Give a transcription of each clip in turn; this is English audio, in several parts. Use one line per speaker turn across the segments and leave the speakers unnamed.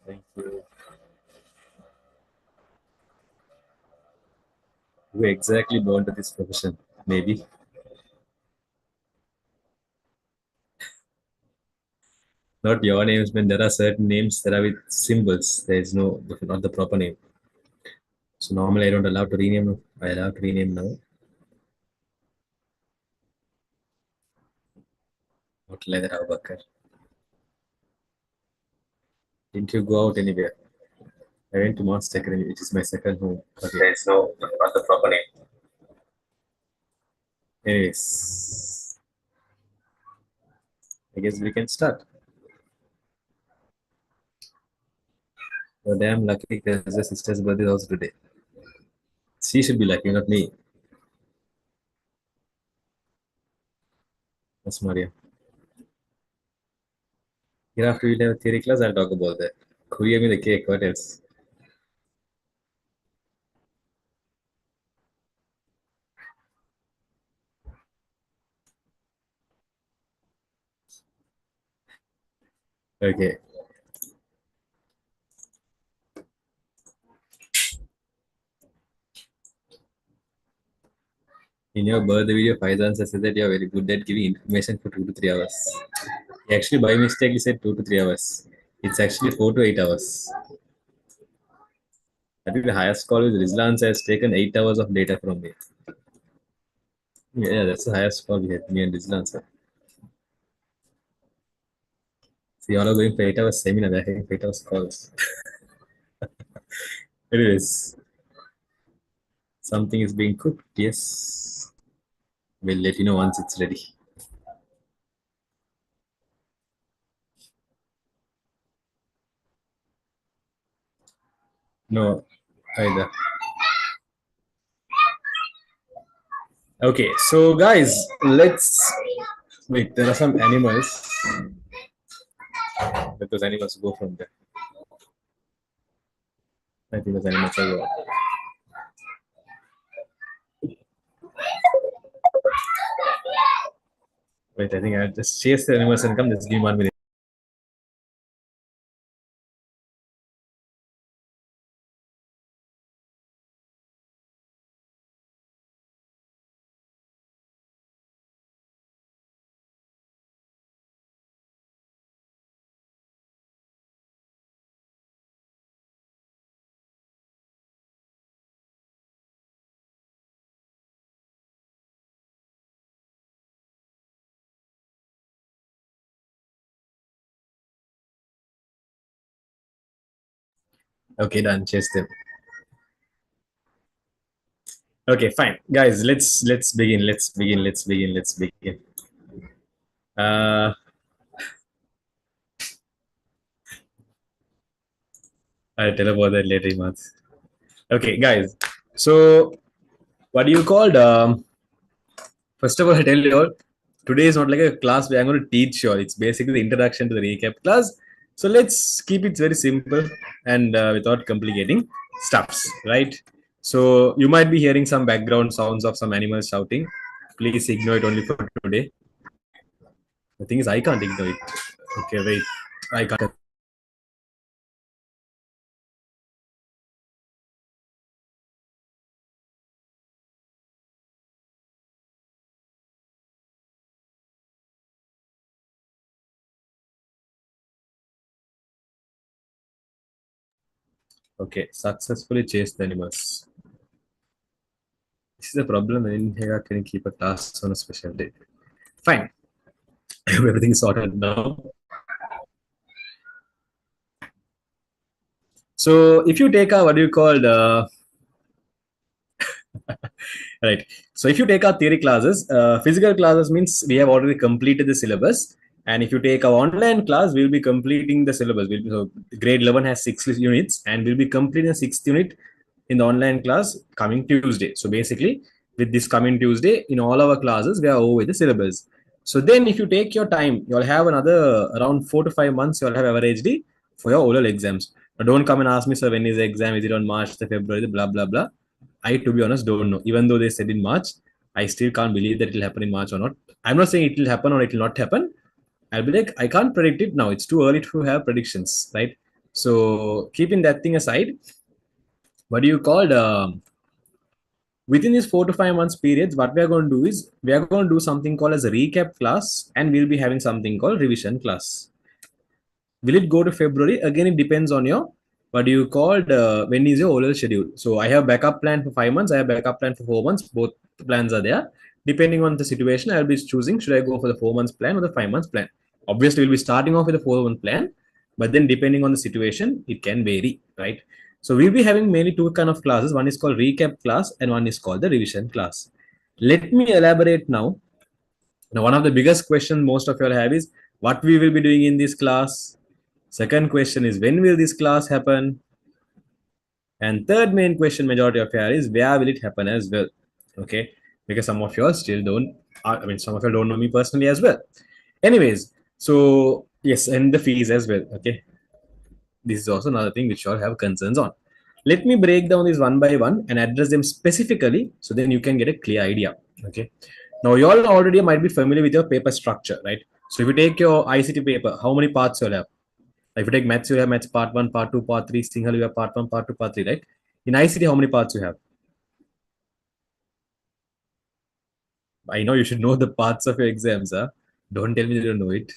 Thank you. Who exactly born to this profession? Maybe. Not your names, but there are certain names that are with symbols. There is no, not the proper name. So normally I don't allow to rename. I allow to rename now. Not like that, Abubakar. Didn't you go out anywhere? I went to Monster Academy, which is my second home. Okay. There is no, not the proper name. Anyways, I guess we can start. You're damn lucky because your sister's birthday is also today. She should be lucky, not me. That's Maria. Hereafter we'll have a theory class, I'll talk about that. Who gave me the cake? What else? Okay. In your birthday video, Faizan said that you're very good at giving information for 2 to 3 hours. He actually by mistake he said 2 to 3 hours. It's actually 4 to 8 hours. I think the highest score is Rizlan has taken 8 hours of data from me. Yeah, that's the highest score we had, me and Rizlan sir. See, all are going for 8 hours seminar, they're having 8 hours calls. Anyways, something is being cooked. Yes. We'll let you know once it's ready. No, either. Okay, so guys, let's wait. There are some animals. Let those animals go from there. I think those animals are gone. Wait, I think I'll just chase the animals and come. Just give me 1 minute. Okay, done. Chase them. Okay, fine, guys. Let's begin. Let's begin. Let's begin. Let's begin. Uh, I'll tell about that later, Imat. Okay, guys. So, what do you call? First of all, I tell you all, today is not like a class where I'm going to teach you all. It's basically the introduction to the recap class. So let's keep it very simple and without complicating stuffs, right? So you might be hearing some background sounds of some animals shouting. Please ignore it only for today. The thing is, I can't ignore it. Okay, wait. I can't. Okay, successfully chase the animals. This is a problem when here can keep a task on a special day. Fine. Everything is sorted now. So if you take a what do you call the right? So if you take our theory classes, physical classes means we have already completed the syllabus, and if you take our online class, we'll be completing the syllabus. So grade 11 has 6 units, and we'll be completing the 6th unit in the online class coming Tuesday. So basically, with this coming Tuesday, in all our classes, we are over with the syllabus. So then, if you take your time, you'll have another around 4 to 5 months. You'll have averagely for your oral exams. Now, don't come and ask me, sir, when is the exam? Is it on March, the February, blah blah blah. I, to be honest, don't know. Even though they said in March, I still can't believe that it will happen in March or not. I'm not saying it will happen or it will not happen. I'll be like, I can't predict it now. It's too early to have predictions, right? So keeping that thing aside, what do you call within these 4 to 5 months periods, what we are going to do is we are going to do something called as a recap class, and we'll be having something called revision class. Will it go to February? Again, it depends on your what do you call when is your oral schedule. So I have backup plan for 5 months. I have backup plan for 4 months. Both plans are there. Depending on the situation, I'll be choosing should I go for the 4 months plan or the 5 months plan. Obviously, we'll be starting off with the 4 month plan, but then depending on the situation, it can vary, right? So we'll be having mainly two kind of classes. One is called recap class, and one is called the revision class. Let me elaborate now. Now, one of the biggest questions most of you all have is what we will be doing in this class. Second question is when will this class happen? And third main question majority of you is where will it happen as well? Okay, because some of you all still don't. I mean, some of you don't know me personally as well. Anyways, so yes, and the fees as well. Okay, this is also another thing which you all have concerns on. Let me break down these one by one and address them specifically so then you can get a clear idea. Okay. Now, you all already might be familiar with your paper structure, right? So, if you take your ICT paper, how many parts you'll have? Like if you take maths, you have maths part 1, part 2, part 3, single, you have part 1, part 2, part 3, right? In ICT, how many parts you have? I know you should know the parts of your exams, huh? Don't tell me you don't know it.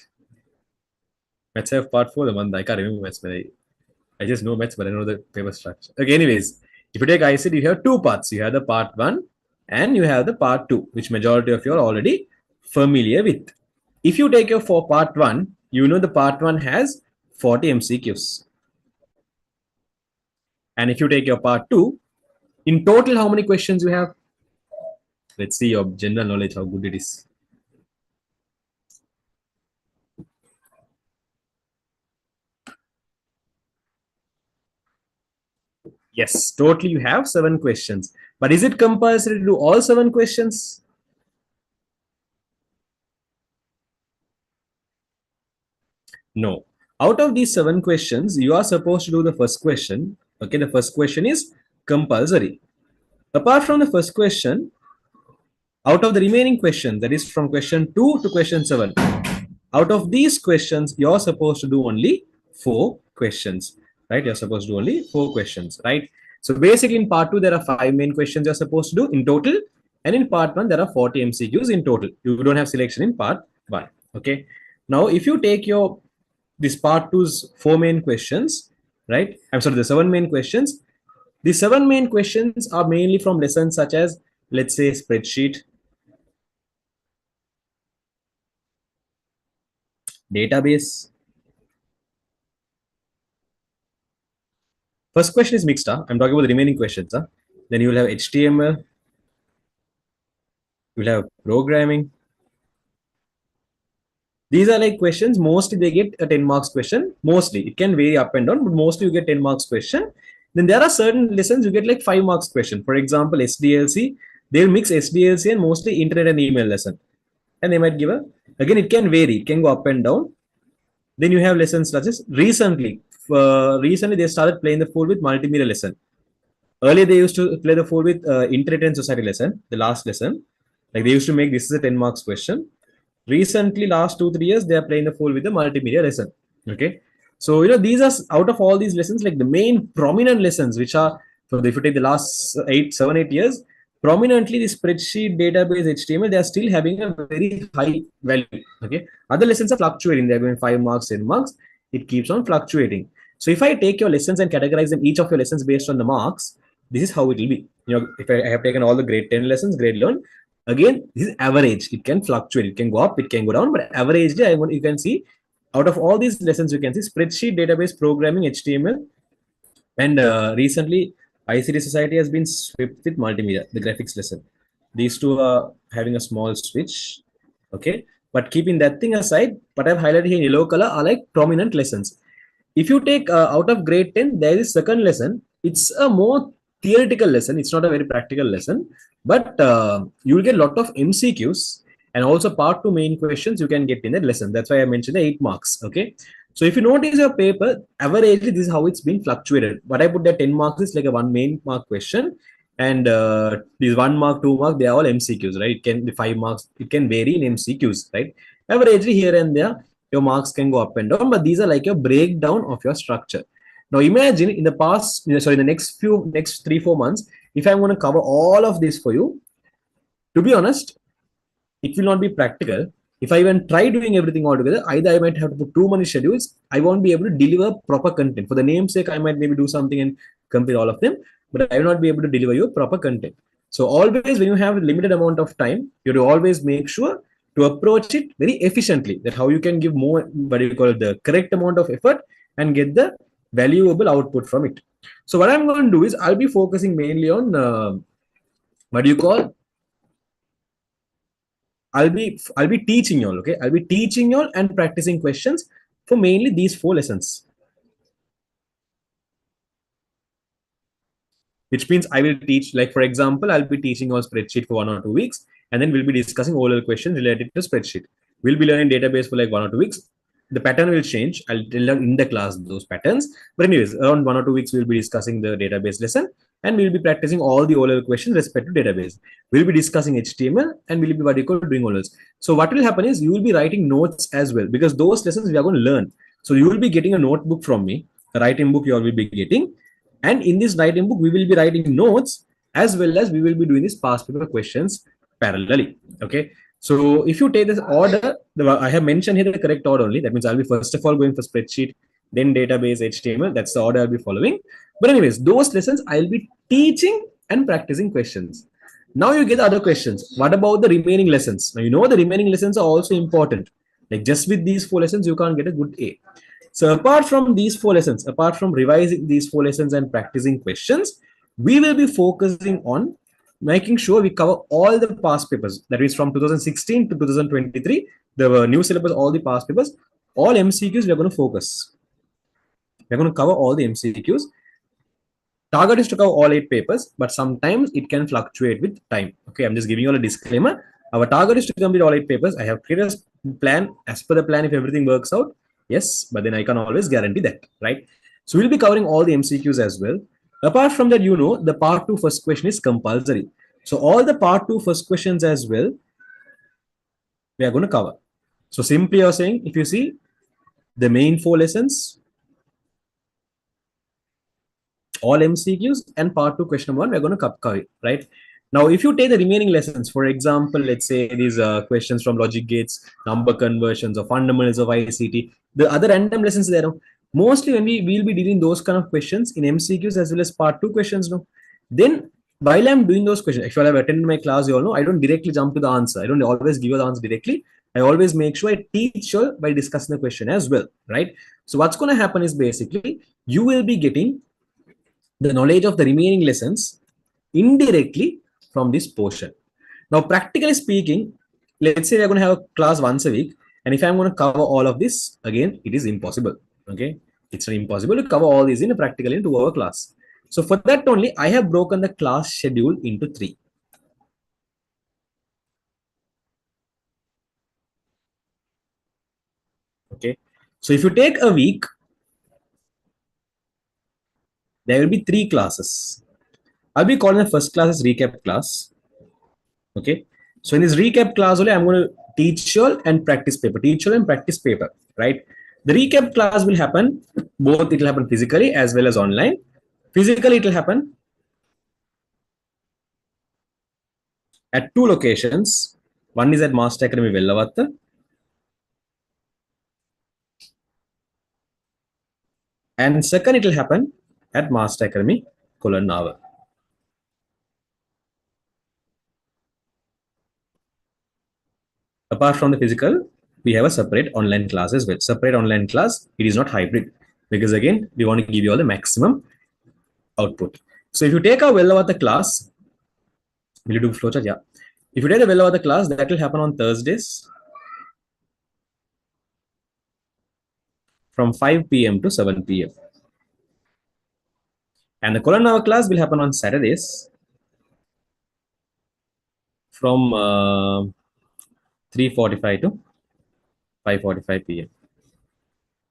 Maths, I have part 4, the one I can't remember maths, but I just know maths, but I know the paper structure. Okay, anyways, if you take ICT, you have two parts. You have the part 1 and you have the part 2, which majority of you are already familiar with. If you take your for part 1, you know the part 1 has 40 MCQs. And if you take your part 2, in total, how many questions you have? Let's see your general knowledge, how good it is. Yes, totally you have 7 questions. But is it compulsory to do all 7 questions? No. Out of these 7 questions, you are supposed to do the first question. Okay, the first question is compulsory. Apart from the first question, out of the remaining questions, that is from question 2 to question 7, out of these questions, you're supposed to do only 4 questions, right? You're supposed to do only 4 questions, right? So basically in part 2, there are 5 main questions you're supposed to do in total. And in part 1, there are 40 MCQs in total. You don't have selection in part 1, okay? Now, if you take your this part 2's 4 main questions, right? I'm sorry, the 7 main questions. The 7 main questions are mainly from lessons such as, let's say, spreadsheet, database. First question is mixed. I'm talking about the remaining questions. Then you will have HTML, you will have programming. These are like questions. Mostly they get a 10 marks question. Mostly it can vary up and down, but mostly you get 10 marks question. Then there are certain lessons you get like 5 marks question. For example, SDLC, they'll mix SDLC and mostly internet and email lesson. And they might give a, again, it can vary, it can go up and down. Then you have lessons such as recently they started playing the fool with multimedia lesson. Earlier they used to play the fool with internet and society lesson, the last lesson. Like they used to make this is a 10 marks question. Recently, last 2 3 years, they are playing the fool with the multimedia lesson. Okay. So, these are out of all these lessons, like the main prominent lessons, which are, so if you take the last 8 7 8 years, prominently the spreadsheet, database, HTML, they are still having a very high value. Okay. Other lessons are fluctuating. They're going 5 marks, 10 marks. It keeps on fluctuating. So if I take your lessons and categorize them, each of your lessons based on the marks, this is how it will be. If I have taken all the grade 10 lessons, grade 11, again, this is average. It can fluctuate. It can go up, it can go down, but average, you can see out of all these lessons, you can see spreadsheet, database, programming, HTML, and recently ICT Society has been swept with multimedia, the graphics lesson. These two are having a small switch. Okay. But keeping that thing aside, what I've highlighted here in yellow color are like prominent lessons. If you take out of grade 10, there is second lesson. It's a more theoretical lesson. It's not a very practical lesson, but you will get a lot of MCQs and also part 2 main questions you can get in that lesson. That's why I mentioned the 8 marks. Okay. So if you notice your paper, averagely, this is how it's been fluctuated. But I put that 10 marks is like a 1 main mark question. And these 1 mark, 2 mark, they are all MCQs, right? It can be 5 marks. It can vary in MCQs, right? Averagely here and there, your marks can go up and down, but these are like your breakdown of your structure. Now imagine in the past, sorry, the next 3-4 months, if I'm going to cover all of this for you, to be honest, it will not be practical. If I even try doing everything all together, either I might have to put too many schedules, I won't be able to deliver proper content. For the namesake, I might maybe do something and complete all of them, but I will not be able to deliver you proper content. So always when you have a limited amount of time, you have to always make sure to approach it very efficiently. That how you can give more, what do you call it, the correct amount of effort and get the valuable output from it. So what I'm going to do is I'll be focusing mainly on what do you call I'll be teaching y'all, okay? I'll be teaching y'all and practicing questions for mainly these 4 lessons, which means I will teach, like for example, I'll be teaching on spreadsheet for 1 or 2 weeks, and then we'll be discussing oral questions related to spreadsheet. We'll be learning database for like 1 or 2 weeks. The pattern will change. I'll learn in the class those patterns. But anyways, around 1 or 2 weeks, we'll be discussing the database lesson, and we'll be practicing all the oral questions respect to database. We'll be discussing HTML, and we'll be what you call doing orals. So what will happen is you will be writing notes as well, because those lessons we are going to learn. So you will be getting a notebook from me, a writing book you all will be getting, and in this writing book, we will be writing notes as well as we will be doing these past paper questions parallelly. Okay. So if you take this order, I have mentioned here the correct order only. That means I'll be first of all going for spreadsheet, then database, HTML. That's the order I'll be following. But anyways, those lessons I'll be teaching and practicing questions. Now you get the other questions. What about the remaining lessons? Now you know the remaining lessons are also important. Like just with these 4 lessons, you can't get a good A. So apart from these 4 lessons, apart from revising these 4 lessons and practicing questions, we will be focusing on making sure we cover all the past papers. That is from 2016 to 2023, the new syllabus, all the past papers, all MCQs we are going to focus. We're going to cover all the MCQs. Target is to cover all 8 papers, but sometimes it can fluctuate with time. Okay, I'm just giving you all a disclaimer. Our target is to complete all 8 papers. I have created a plan. As per the plan, if everything works out, yes, but then I can always guarantee that, right? So we'll be covering all the MCQs as well. Apart from that, the part 2 first question is compulsory. So all the part 2 first questions as well, we are going to cover. So simply you're saying, if you see the main 4 lessons, all MCQs, and part 2 question number 1, we're going to cover it, right? Now, if you take the remaining lessons, for example, let's say these questions from logic gates, number conversions, or fundamentals of ICT, the other random lessons there, mostly when we will be dealing those kind of questions in MCQs as well as part 2 questions, no? Then while I'm doing those questions, if you have attended my class, you all know I don't directly jump to the answer. I don't always give you the answer directly. I always make sure I teach you by discussing the question as well, right? So what's going to happen is basically you will be getting the knowledge of the remaining lessons indirectly from this portion. Now, practically speaking, let's say we're going to have a class once a week, and if I'm going to cover all of this, again, it is impossible. Okay, it's impossible to cover all these in a practically in 2-hour class. So for that only, I have broken the class schedule into 3. Okay, so if you take a week, there will be 3 classes. I'll be calling the first class as recap class. Okay, so in this recap class only, I'm going to teach you all and practice paper, right? The recap class will happen, both it will happen physically as well as online. Physically, it will happen at 2 locations. One is at Master Academy Vellavatta, and second it will happen at Master Academy Kolanavar. Apart from the physical, we have a separate online class as well. Separate online class, it is not hybrid, because again, we want to give you all the maximum output. So if you take our Vellavatta class, will you do flowchart? Yeah. If you take the Vellavatta class, that will happen on Thursdays from 5 p.m. to 7 p.m. And the Kolanavar class will happen on Saturdays from 3:45 to 5:45 p.m.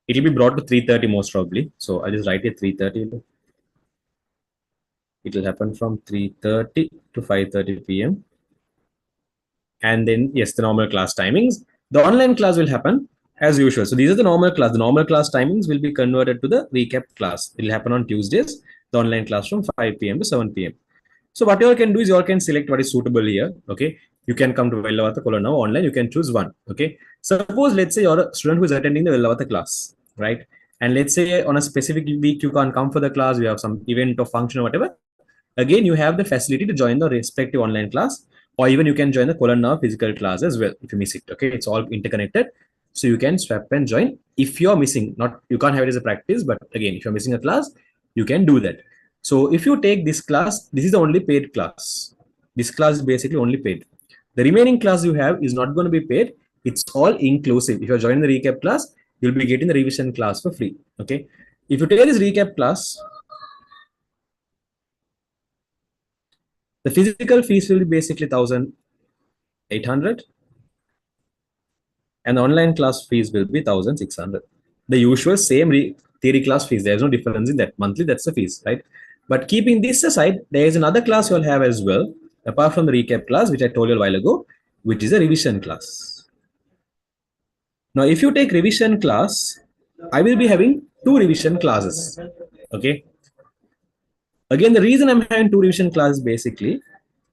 It will be brought to 3:30 most probably. So I'll just write it 3:30. It will happen from 3:30 to 5:30 p.m. And then, yes, the normal class timings. The online class will happen as usual. So these are the normal class. The normal class timings will be converted to the recap class. It will happen on Tuesdays, the online class from 5 p.m. to 7 p.m. So what you all can do is you all can select what is suitable here. Okay. You can come to Vellavata Kola now online. You can choose one. Okay. Suppose let's say you're a student who is attending the Vellavata class, right? And let's say on a specific week you can't come for the class, you have some event or function or whatever. Again, you have the facility to join the respective online class, or even you can join the Kolan now physical class as well if you miss it. Okay, it's all interconnected. So you can swap and join if you're missing. Not you can't have it as a practice, but again, if you're missing a class, you can do that. So if you take this class, this is the only paid class. This class is basically only paid. The remaining class you have is not going to be paid. It's all inclusive. If you're joining the recap class, you'll be getting the revision class for free. Okay. If you take this recap class, the physical fees will be basically 1,800 and the online class fees will be 1,600. The usual same theory class fees. There's no difference in that. Monthly, that's the fees, right? But keeping this aside, there is another class you'll have as well, apart from the recap class, which I told you a while ago, which is a revision class. Now, if you take revision class, I will be having two revision classes. Okay. Again, the reason I'm having two revision classes basically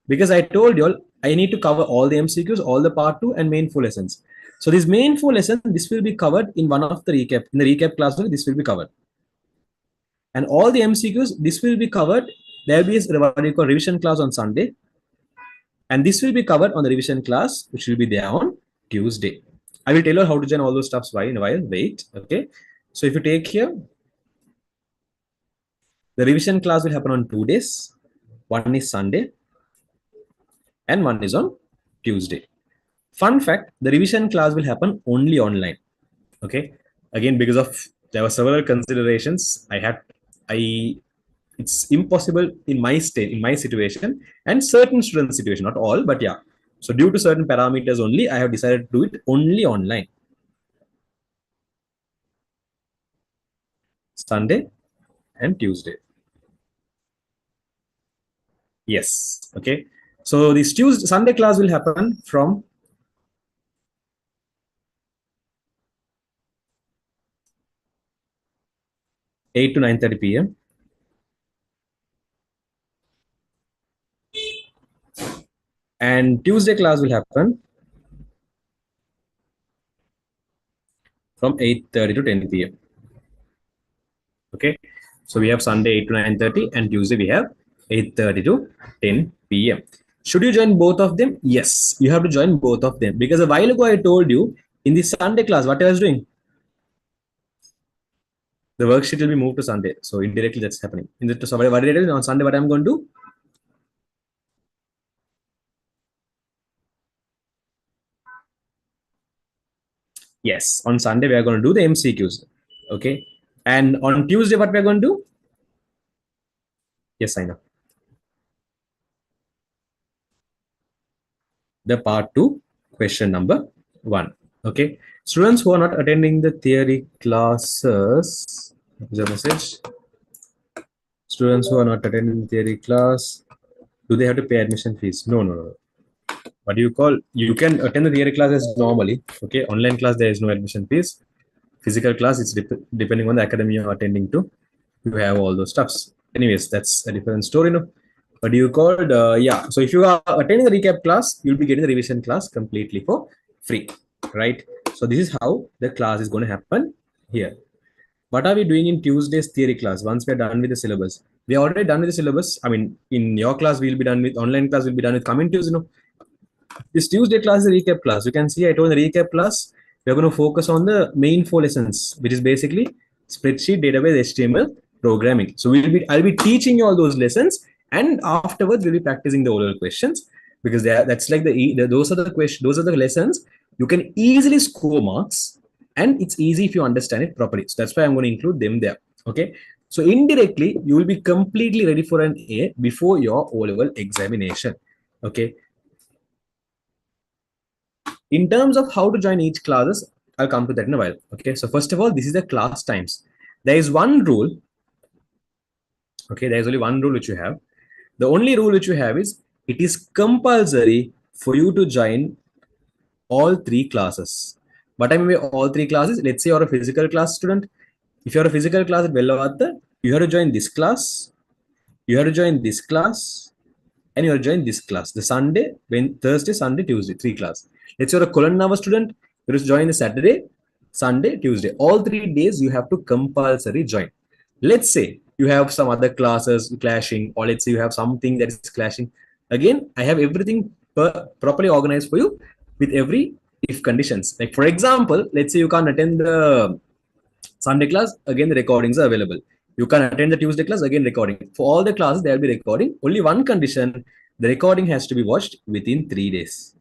because I told you all I need to cover all the MCQs, all the part 2 and main 4 lessons. So this main 4 lesson, this will be covered in one of the recap. In the recap class, this will be covered. And all the MCQs, this will be covered. There will be what we call revision class on Sunday. And this will be covered on the revision class, which will be there on Tuesday. I will tell you how to join all those stuffs in a while. Wait, okay. So if you take here, the revision class will happen on 2 days. One is Sunday and one is on Tuesday. Fun fact, the revision class will happen only online. Okay. Again, because of there were several considerations, it's impossible in my state, in my situation, and certain student situation, not all, but yeah. So due to certain parameters only, I have decided to do it only online. Sunday and Tuesday. Yes. Okay. So this Sunday class will happen from 8 to 9:30 p.m. And Tuesday class will happen from 8:30 to 10 p.m. Okay. So we have Sunday 8 to 9:30 and Tuesday we have 8:30 to 10 p.m. Should you join both of them? Yes, you have to join both of them because a while ago I told you in the Sunday class what I was doing. The worksheet will be moved to Sunday. So indirectly that's happening. So what did I do on Sunday? What I'm going to do? Yes, on Sunday we are going to do the MCQs. Okay. And on Tuesday, what we are going to do? Yes, I know. The part 2, question number 1. Okay. Students who are not attending the theory classes, is a message. Students who are not attending the theory class, do they have to pay admission fees? No, no, no. What do you call? You can attend the theory classes normally. Okay. Online class, there is no admission fees. Physical class, it's depending on the academy you're attending to. You have all those stuffs. Anyways, that's a different story. No? What do you called? Yeah. So if you are attending the recap class, you'll be getting the revision class completely for free, right? So this is how the class is going to happen here. What are we doing in Tuesday's theory class once we're done with the syllabus? We are already done with the syllabus. I mean, in your class, we'll be done with online class, we'll be done with coming Tuesday. You know, this Tuesday class is a recap class. You can see I told the recap class, we're going to focus on the main 4 lessons, which is basically spreadsheet, database, HTML, programming. So I'll be teaching you all those lessons, and afterwards we'll be practicing the oral questions because that's like those are the questions, those are the lessons you can easily score marks, and it's easy if you understand it properly. So that's why I'm going to include them there. Okay. So indirectly, you will be completely ready for an A before your O-level examination. Okay. In terms of how to join each classes, I'll come to that in a while. Okay. So first of all, this is the class times. There is one rule. Okay. There's only one rule which you have. The only rule which you have is it is compulsory for you to join all 3 classes. What I mean by all three classes, let's say you're a physical class student. If you're a physical class at Vellavatta, you have to join this class, you have to join this class, and you have to join this class. The Sunday, when Thursday, Sunday, Tuesday, three class. Let's say you're a Kolanava student, you have to join the Saturday, Sunday, Tuesday. All 3 days you have to compulsory join. Let's say you have some other classes clashing, or let's say you have something that is clashing. Again, I have everything properly organized for you with every if conditions. Like for example, let's say you can't attend the Sunday class, again the recordings are available. You can attend the Tuesday class, again recording. For all the classes, there will be recording. Only one condition, the recording has to be watched within 3 days.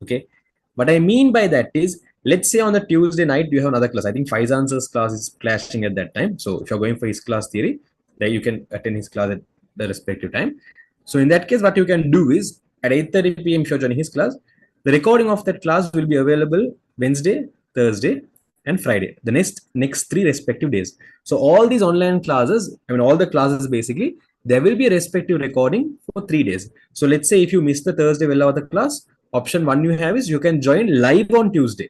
Okay. What I mean by that is, let's say on the Tuesday night, you have another class. I think Faizan's class is clashing at that time. So if you're going for his class theory, then you can attend his class at the respective time. So in that case, what you can do is at 8:30 p.m. if you're joining his class, the recording of that class will be available Wednesday, Thursday, and Friday, the next 3 respective days. So all these online classes, I mean all the classes basically, there will be a respective recording for 3 days. So let's say if you miss the Thursday Vellavatta class, option one you have is you can join live on Tuesday.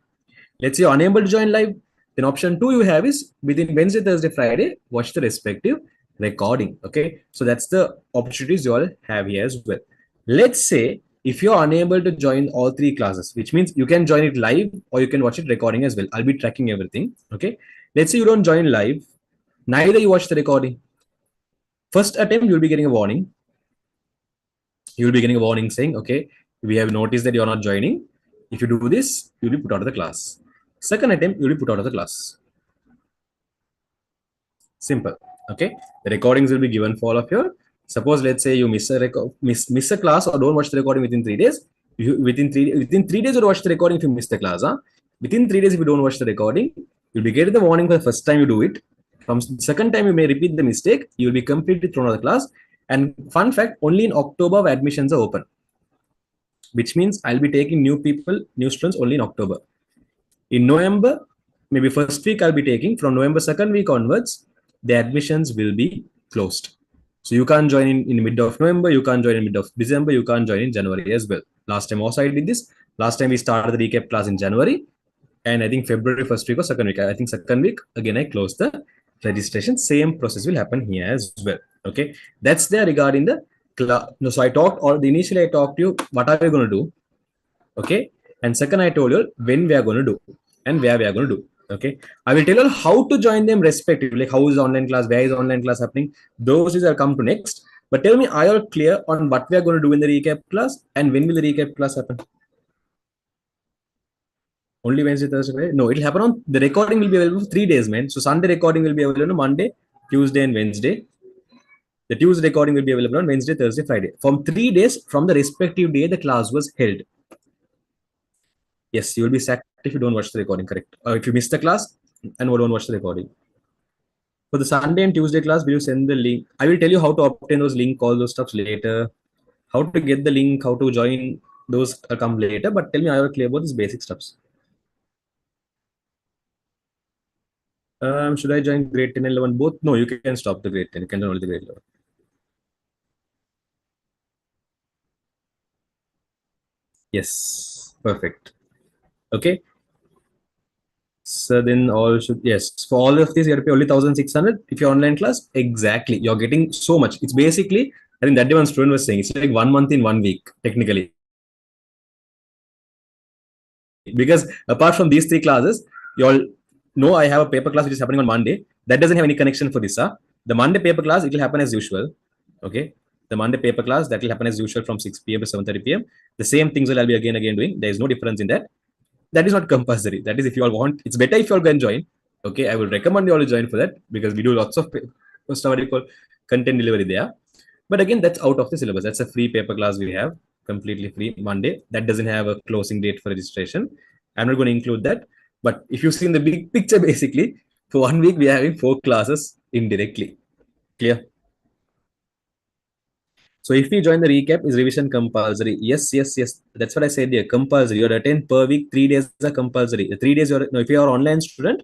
Let's say you're unable to join live, then option two you have is within Wednesday, Thursday, Friday, watch the respective recording. Okay, so that's the opportunities you all have here as well. Let's say if you're unable to join all three classes, which means you can join it live or you can watch it recording as well. I'll be tracking everything. Okay, let's say you don't join live, neither you watch the recording. First attempt, you'll be getting a warning. You'll be getting a warning saying, okay, we have noticed that you're not joining. If you do this, you'll be put out of the class. Second attempt, you'll be put out of the class. Simple. Okay. The recordings will be given for all of you. Suppose let's say you miss a class or don't watch the recording within 3 days. Within 3 days you'll watch the recording if you miss the class. Huh? Within 3 days, if you don't watch the recording, you'll be getting the warning for the first time you do it. From the second time you may repeat the mistake, you'll be completely thrown out of the class. And fun fact, only in October admissions are open, which means I'll be taking new people, new students only in October. In November, maybe first week I'll be taking. From November second week onwards, the admissions will be closed. So you can't join in the mid of November, you can't join in mid of December, you can't join in January as well. Last time also I did this. Last time we started the recap class in January, and I think February first week or second week. I think second week again I closed the registration. Same process will happen here as well. Okay, that's there regarding the class. No, so I talked, or initially I talked to you what are we going to do. Okay, and second I told you when we are going to do and where we are going to do. Okay, I will tell you how to join them respectively, like how is online class, where is online class happening. Those is I'll come to next. But tell me, are you all clear on what we are going to do in the recap class and when will the recap class happen? Only Wednesday, Thursday, Friday? No, it'll happen on the recording will be available for 3 days, man. So Sunday recording will be available on Monday, Tuesday, and Wednesday. The Tuesday recording will be available on Wednesday, Thursday, Friday. From 3 days from the respective day the class was held. Yes, you will be sacked if you don't watch the recording, correct? Or if you miss the class and don't watch the recording. For the Sunday and Tuesday class, will you send the link? I will tell you how to obtain those link, all those stuffs later. How to get the link, how to join, those come later. But tell me, I will clear about these basic stuffs. Should I join grade 10 and 11 both? No, you can stop the grade 10. You can join only the grade 11. Yes, perfect. Okay. So then all should, yes, for all of these you have to pay only 1,600 if you're online class. Exactly. You're getting so much. It's basically, I think that day one student was saying it's like 1 month in 1 week, technically. Because apart from these three classes, you all know I have a paper class which is happening on Monday. That doesn't have any connection for this. Huh? The Monday paper class, it will happen as usual. Okay. The Monday paper class, that will happen as usual from 6 p.m. to 7:30 p.m. The same things will I'll be again doing. There is no difference in that. That is not compulsory. That is if you all want. It's better if you all can join. Okay. I will recommend you all to join for that because we do lots of what you call content delivery there. But again, that's out of the syllabus. That's a free paper class we have, completely free Monday. That doesn't have a closing date for registration. I'm not going to include that. But if you see in the big picture, basically, for 1 week, we are having 4 classes indirectly. Clear? So if we join the recap, is revision compulsory? Yes, yes, yes. That's what I said here. Compulsory. You're attend per week. 3 days are compulsory. The 3 days, no, if you are online student,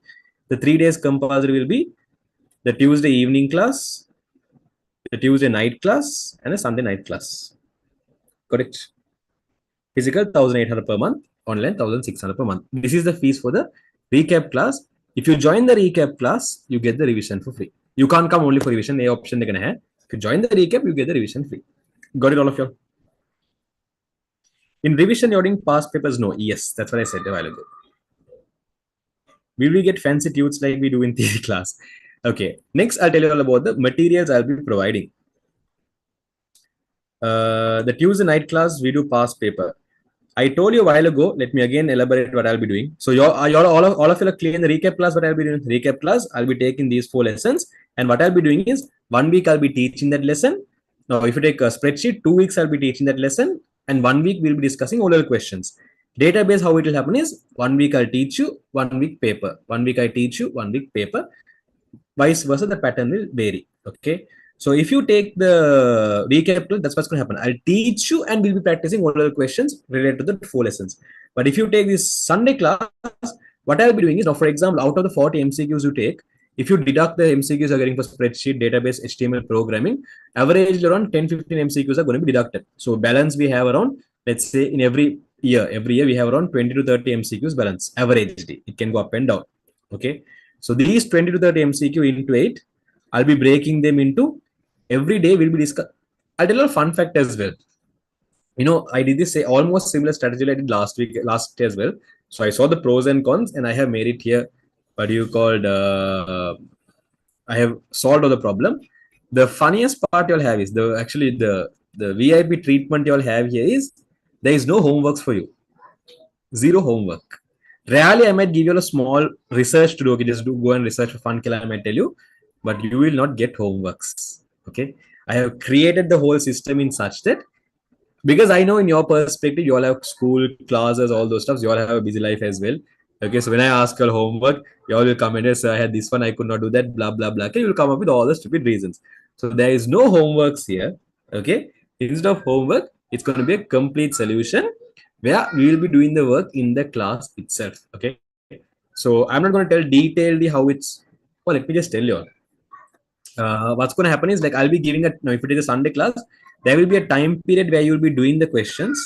the 3 days compulsory will be the Tuesday evening class, the Tuesday night class, and a Sunday night class. Correct? Physical 1,800 per month. online 1600 per month. This is the fees for the recap class. If you join the recap class, you get the revision for free. You can't come only for revision. A option they're gonna have. If you join the recap, you get the revision free. Got it, all of you? In revision, you're doing past papers. No, yes, that's what I said a while ago. Will we get fancy tunes like we do in theory class? Okay. Next, I'll tell you all about the materials I'll be providing. The Tuesday night class, we do past paper. I told you a while ago. Let me again elaborate what I'll be doing. So you're all of you are clear in the recap class. What I'll be doing? Recap class. I'll be taking these 4 lessons, and what I'll be doing is 1 week I'll be teaching that lesson. Now, if you take a spreadsheet, 2 weeks I'll be teaching that lesson, and 1 week we'll be discussing oral questions. Database, how it will happen is 1 week I'll teach you, 1 week paper. 1 week I teach you, 1 week paper. Vice versa, the pattern will vary. Okay. So if you take the recap, that's what's going to happen. I'll teach you and we'll be practicing oral questions related to the 4 lessons. But if you take this Sunday class, what I'll be doing is, now, for example, out of the 40 MCQs you take, if you deduct the MCQs you're getting for spreadsheet, database, HTML programming, average around 10-15 MCQs are going to be deducted. So balance we have around, let's say in every year we have around 20 to 30 MCQs balance, average. It can go up and down. Okay. So these 20 to 30 MCQ into 8, I'll be breaking them into every day we'll be discussing. I'll tell you a fun fact as well. You know, I did this almost similar strategy I did last year as well. So I saw the pros and cons and I have made it here. What do you called? I have solved all the problem. The funniest part you'll have is the VIP treatment you'll have here is there is no homeworks for you. Zero homework. Rarely, I might give you a small research to do. Okay, just go and research for fun. I might tell you, but you will not get homeworks. Okay, I have created the whole system in such that, because I know in your perspective, you all have school, classes, all those stuff. You all have a busy life as well. Okay, so when I ask your homework, you all will come and say, I had this one, I could not do that, blah, blah, blah. Okay, you will come up with all the stupid reasons. So there is no homeworks here. Okay, instead of homework, it's going to be a complete solution where we will be doing the work in the class itself. Okay, so I'm not going to tell detailedly how it's. Well, let me just tell you all. What's going to happen is, like, I'll be giving a, now if it is a Sunday class, there will be a time period where you will be doing the questions,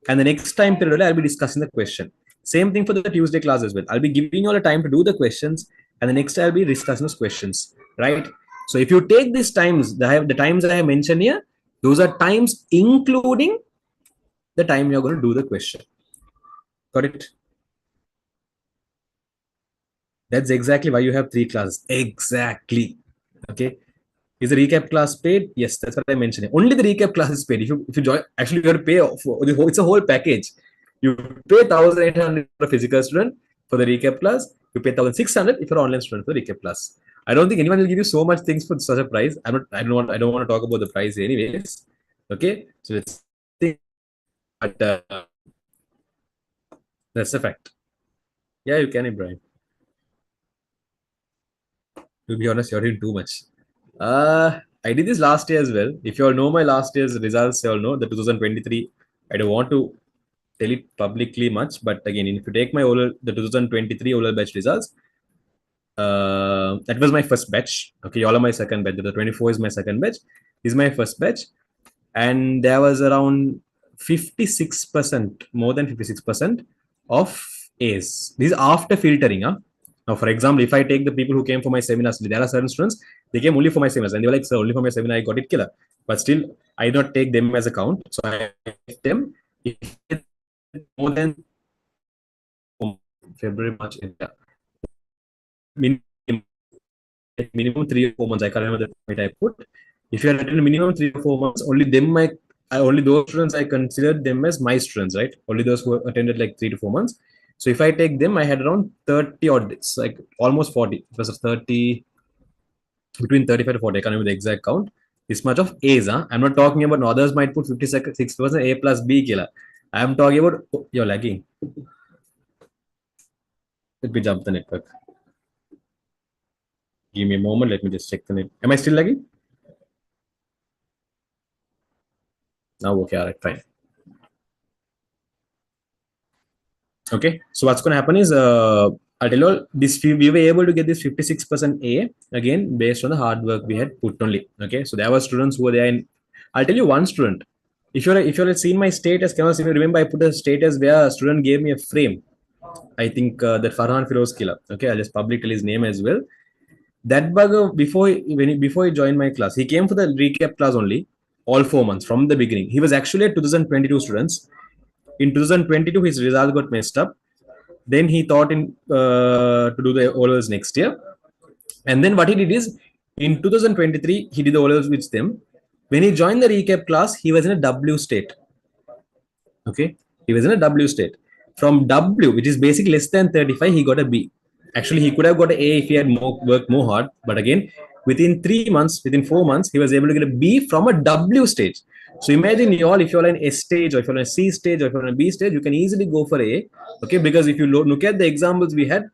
and the next time period I'll be discussing the question. Same thing for the Tuesday class as well. I'll be giving you all a time to do the questions, and the next I'll be discussing those questions, right? So if you take these times, the times I have mentioned here, those are times including the time you're going to do the question. Got it? That's exactly why you have 3 classes. Exactly. Okay. Is the recap class paid? Yes, that's what I mentioned. Only the recap class is paid. If you join, actually you have to pay for the whole, it's a whole package. You pay 1,800 for a physical student for the recap class. You pay 1,600 if you're an online student for the recap class. I don't think anyone will give you so much things for such a price. I don't want to talk about the price anyways. Okay, so let's think, but that's the fact. Yeah, you can, Ibrahim. To be honest, you're doing too much. I did this last year as well. If you all know my last year's results, you all know the 2023. I don't want to tell it publicly much, but again, if you take my the 2023 OLED batch results, that was my first batch. Okay, all are my second batch. The 24 is my second batch. This is my first batch, and there was around 56%, more than 56% of A's. This is after filtering. Huh? Now, for example, if I take the people who came for my seminars, there are certain students, they came only for my seminars, and they were like, sir, only for my seminar, I got it killer. But still, I do not take them as a count. So I take them more than February, March, India. Minimum 3 or 4 months. I can't remember the point I put. If you are attending minimum 3 or 4 months, only those students I considered them as my students, right? Only those who attended like 3 to 4 months. So if I take them, I had around 30 odd, it's like almost 40. It was 30, between 35 to 40. I can't remember the exact count. This much of A's. Huh? I'm not talking about, no, others might put 56% A plus B killer. I'm talking about, oh, you're lagging. Let me jump the network. Give me a moment. Let me just check the net. Am I still lagging? Now, okay, all right, fine. Okay, so what's going to happen is, I'll tell you all, this, we were able to get this 56% A again based on the hard work we had put only. Okay, so there were students who were there in, I'll tell you one student. If you have seen my status, can you remember I put a status where a student gave me a frame. I think that Farhan Firoz killer. Okay, I'll just publicly tell his name as well. That bugger before he joined my class, he came for the recap class only, all 4 months from the beginning. He was actually a 2022 students. In 2022, his result got messed up. Then he thought in to do the O-levels next year. And then what he did is in 2023, he did the O-levels with them. When he joined the recap class, he was in a W state. Okay, he was in a W state. From W, which is basically less than 35, he got a B. Actually, he could have got an A if he had worked more hard. But again, within 3 months, within 4 months, he was able to get a B from a W stage. So imagine you all, if you're in a stage, or if you're in a C stage, or if you're in a B stage, you can easily go for A. Okay, because if you look at the examples we had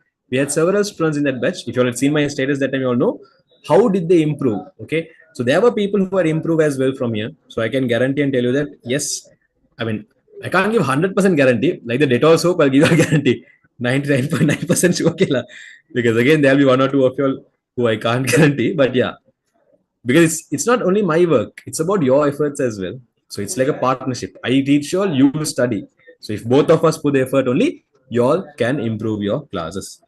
several students in that batch. If you all had seen my status that time, you all know how did they improve. Okay, so there were people who are improved as well from here. So I can guarantee and tell you that yes, I mean I can't give 100% guarantee. Like the Dettol soap, I'll give you a guarantee. 99.9% okay la. Because again, there'll be one or two of you all who I can't guarantee. But yeah, because it's not only my work, it's about your efforts as well. So it's like a partnership. I teach you all, you study. So if both of us put the effort only, you all can improve your classes.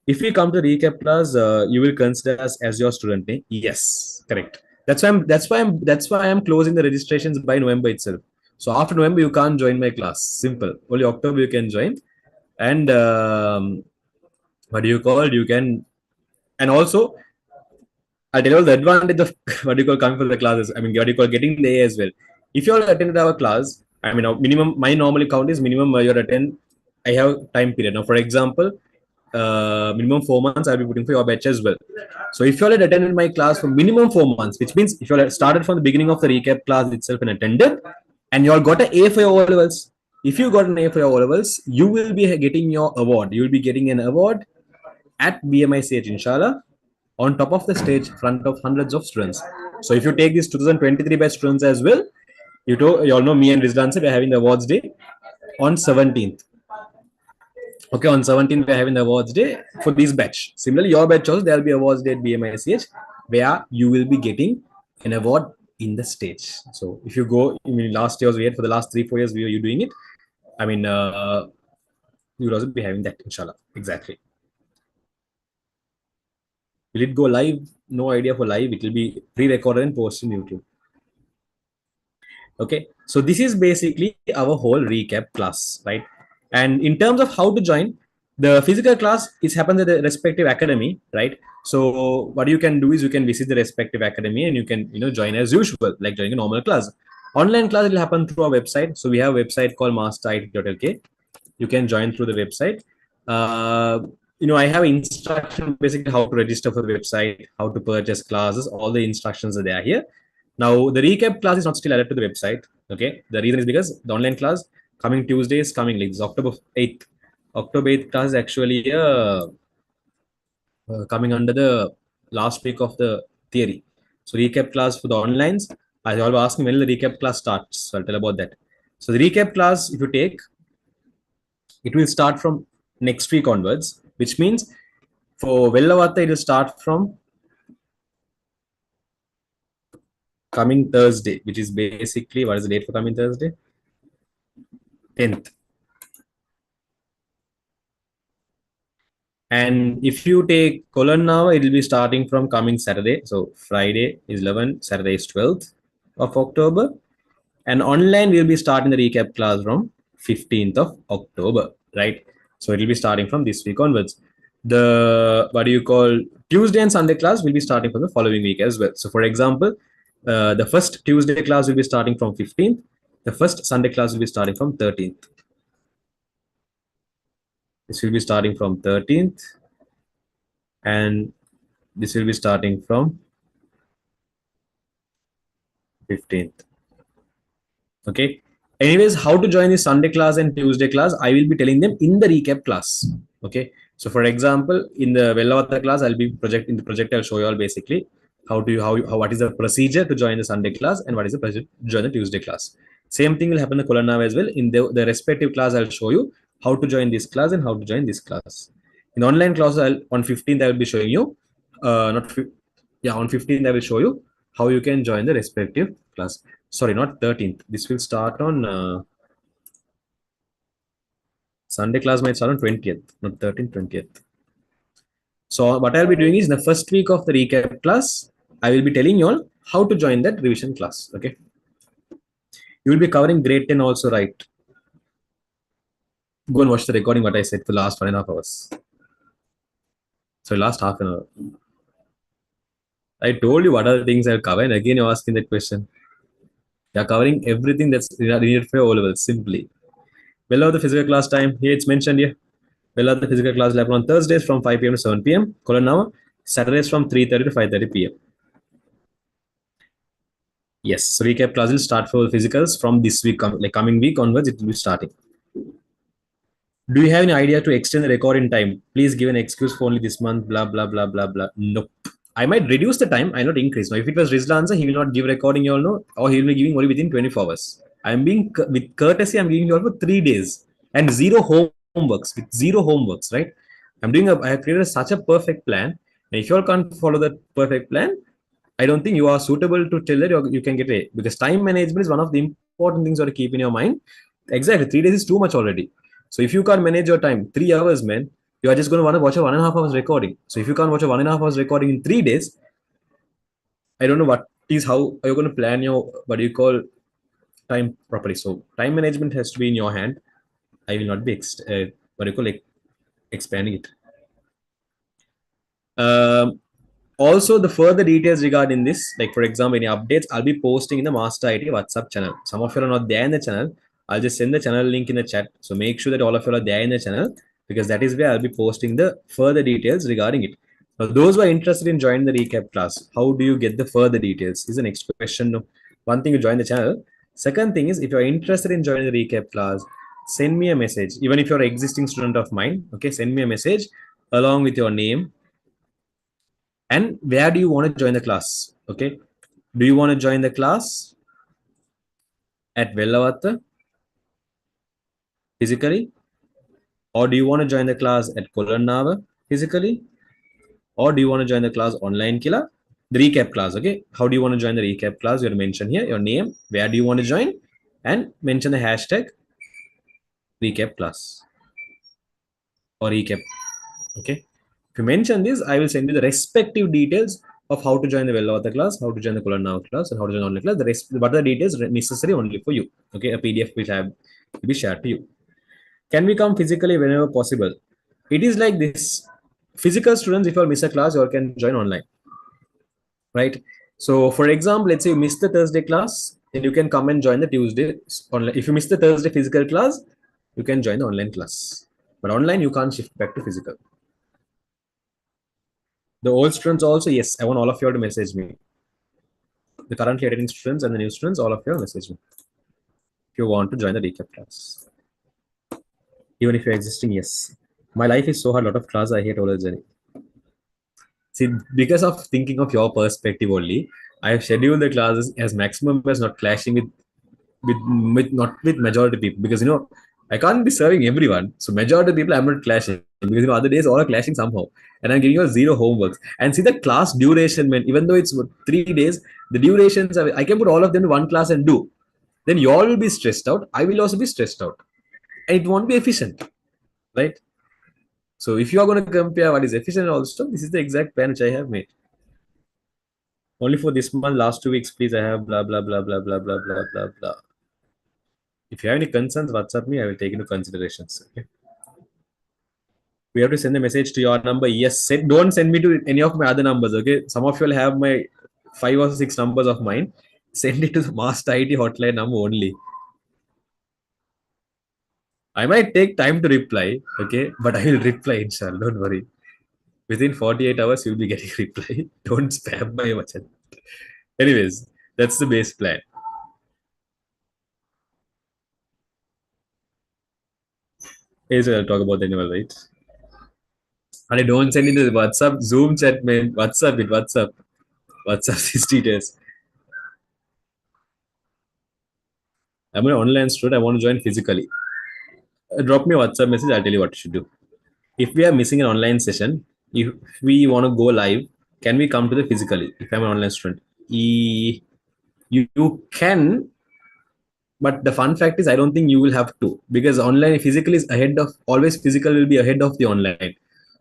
If we come to recap class, you will consider us as your student name. Yes, correct. That's why I'm closing the registrations by November itself. So after November, you can't join my class. Simple. Only October you can join. And what do you call? You can, and also I tell you the advantage of what do you call coming for the classes. I mean, what do you call getting the A as well. If you all attended our class, I mean, minimum my normal count is minimum your attend. I have time period now. For example, minimum 4 months I'll be putting for your batch as well. So if you all had attended my class for minimum 4 months, which means if you all had started from the beginning of the recap class itself and attended, and you all got an A for your O levels. If you got an A for your O levels, you will be getting your award. You will be getting an award at BMICH, inshallah, on top of the stage, front of hundreds of students. So if you take this 2023 batch students as well, you all know me and Rizdan we are having the awards day on 17th. Okay, on 17th we're having the awards day for this batch. Similarly, your batch also there will be awards day at BMICH where you will be getting an award in the stage. So if you go, I mean, last year's we had for the last 3-4 years we were you doing it. I mean, you will also be having that, inshallah. Exactly. Will it go live? No idea for live. It will be pre-recorded and posted on YouTube. Okay, so this is basically our whole recap class, right? And in terms of how to join, the physical class is happens at the respective academy, right? So what you can do is you can visit the respective academy and you can join as usual, like joining a normal class. Online class will happen through our website. So we have a website called masterit.lk. You can join through the website. I have instruction basically how to register for the website, how to purchase classes, all the instructions are there here. Now the recap class is not still added to the website. Okay, the reason is because the online class coming Tuesday is coming, like this October 8th. October 8th class is actually coming under the last week of the theory. So recap class for the onlines. I always ask me when the recap class starts. So I'll tell about that. So the recap class, if you take, it will start from next week onwards, which means for Vellavata, it will start from coming Thursday, which is basically, what is the date for coming Thursday? 10th. And if you take Colon now, it will be starting from coming Saturday. So Friday is 11, Saturday is 12th of October. And online, we'll be starting the recap class from 15th of October, right? So it will be starting from this week onwards. The, what do you call, Tuesday and Sunday class will be starting from the following week as well. So for example, the first Tuesday class will be starting from 15th. The first Sunday class will be starting from 13th. This will be starting from 13th. And this will be starting from 15th. Okay. Anyways, how to join the Sunday class and Tuesday class, I will be telling them in the recap class. Okay. So for example, in the Vellavata class, I'll be in the project, I'll show you all basically what is the procedure to join the Sunday class and what is the procedure to join the Tuesday class. Same thing will happen in the Kolana as well. In the respective class, I'll show you how to join this class and how to join this class. In online class, on 15th, I will be showing you, on 15th, I will show you how you can join the respective class. Sorry, not 13th. This will start on Sunday class might start on 20th, not 13th, 20th. So what I'll be doing is in the first week of the recap class, I will be telling you all how to join that revision class. Okay. You will be covering grade 10 also, right? Go and watch the recording what I said for the last 1.5 hours. So last half an hour. I told you what are the things I'll cover, and again you're asking that question. You're covering everything that's needed for O level simply. Well, of the physical class time, here it's mentioned here. Well, of the physical class will happen on Thursdays from 5 p.m. to 7 p.m. Colon now. Saturdays from 3:30 to 5:30 p.m. Yes, so recap class will start for physicals from this week, like coming week onwards, it will be starting. Do you have any idea to extend the recording time? Please give an excuse for only this month, blah, blah, blah, blah, blah. Nope. I might reduce the time, I'll not increase. Now, if it was Rizla answer, he will not give recording, you all know, or he will be giving only within 24 hours. I'm being, with courtesy, I'm giving you all for 3 days and zero homeworks, with zero homeworks, right? I have created such a perfect plan. And if you all can't follow that perfect plan, I don't think you are suitable to tell that you can get a, because time management is one of the important things you have to keep in your mind. Exactly, 3 days is too much already. So if you can't manage your time, 3 hours, man, you are just going to want to watch a 1.5 hours recording. So if you can't watch a 1.5 hours recording in 3 days, I don't know what is how are you going to plan your what do you call time properly. So time management has to be in your hand. I will not be what do you call like expanding it. Um, Also, the further details regarding this, like for example, any updates, I'll be posting in the Master IT WhatsApp channel. Some of you are not there in the channel. I'll just send the channel link in the chat. So make sure that all of you are there in the channel because that is where I'll be posting the further details regarding it. Now, those who are interested in joining the recap class, how do you get the further details? Is the next question. One thing, you join the channel. Second thing is, if you're interested in joining the recap class, send me a message. Even if you're an existing student of mine, okay, send me a message along with your name and where do you want to join the class. Okay, do you want to join the class at Vellavatta physically, or do you want to join the class at Kolannava physically, or do you want to join the class online killer, the recap class? Okay, how do you want to join the recap class? You mention here your name, where do you want to join, and mention the hashtag recap class or recap. Okay, if you mention this, I will send you the respective details of how to join the Vellavatta class, how to join the Kolannava class, and how to join the online class. The rest, what are the details necessary only for you. Okay, a PDF which I will be shared to you. Can we come physically whenever possible? It is like this. Physical students, if you miss a class, you all can join online, right? So, for example, let's say you miss the Thursday class, then you can come and join the Tuesday online. If you miss the Thursday physical class, you can join the online class. But online, you can't shift back to physical. The old students also, yes, I want all of you to message me. The currently attending students and the new students, all of you message me if you want to join the recap class. Even if you're existing, yes. My life is so hard, a lot of class I hate all the journey. See, because of thinking of your perspective only, I have scheduled the classes as maximum as not clashing with, with not with majority people because I can't be serving everyone. So majority of people I'm not clashing because other days all are clashing somehow. And I'm giving you zero homeworks. And see the class duration, man, even though it's 3 days, the durations I can put all of them to one class and do. Then you all will be stressed out. I will also be stressed out. And it won't be efficient. Right? So if you are going to compare what is efficient also, this is the exact plan which I have made. Only for this month, last 2 weeks, please, I have blah blah blah blah blah blah blah blah blah. If you have any concerns, WhatsApp me, I will take into considerations. Okay. We have to send a message to your number. Yes, don't send me to any of my other numbers. Okay. Some of you will have my 5 or 6 numbers of mine. Send it to the Master IT hotline number only. I might take time to reply, okay, but I will reply, inshallah. Don't worry. Within 48 hours, you'll be getting reply. Don't spam my WhatsApp. Anyways, that's the base plan. Is I'll talk about the animal, right? And I don't send it to the WhatsApp, Zoom chat, man. WhatsApp it, WhatsApp. WhatsApp these details. I'm an online student. I want to join physically. Drop me a WhatsApp message. I'll tell you what you should do. If we are missing an online session, if we want to go live, can we come to the physically? If I'm an online student, you can, but the fun fact is I don't think you will have to, because online physical is ahead of, always physical will be ahead of the online.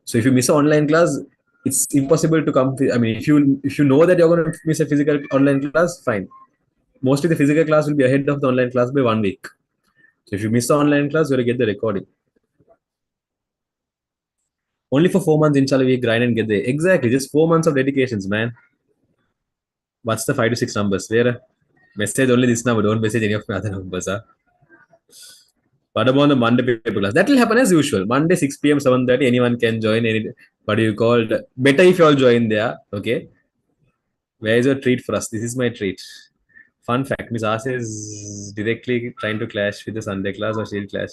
So if you miss an online class, it's impossible to come. I mean, if you know that you're going to miss a physical online class, fine. Mostly the physical class will be ahead of the online class by 1 week. So if you miss the online class, you'll get the recording. Only for 4 months, inshallah, we grind and get there. Exactly, just 4 months of dedications, man. What's the 5 to 6 numbers? Where message only this number, don't message any of my other numbers. Huh? What about the Monday paper class? That will happen as usual. Monday 6 p.m. 7:30. Anyone can join. Any what do you call it? Better if you all join there. Okay. Where is your treat for us? This is my treat. Fun fact: Miss Asa is directly trying to clash with the Sunday class, or she'll clash.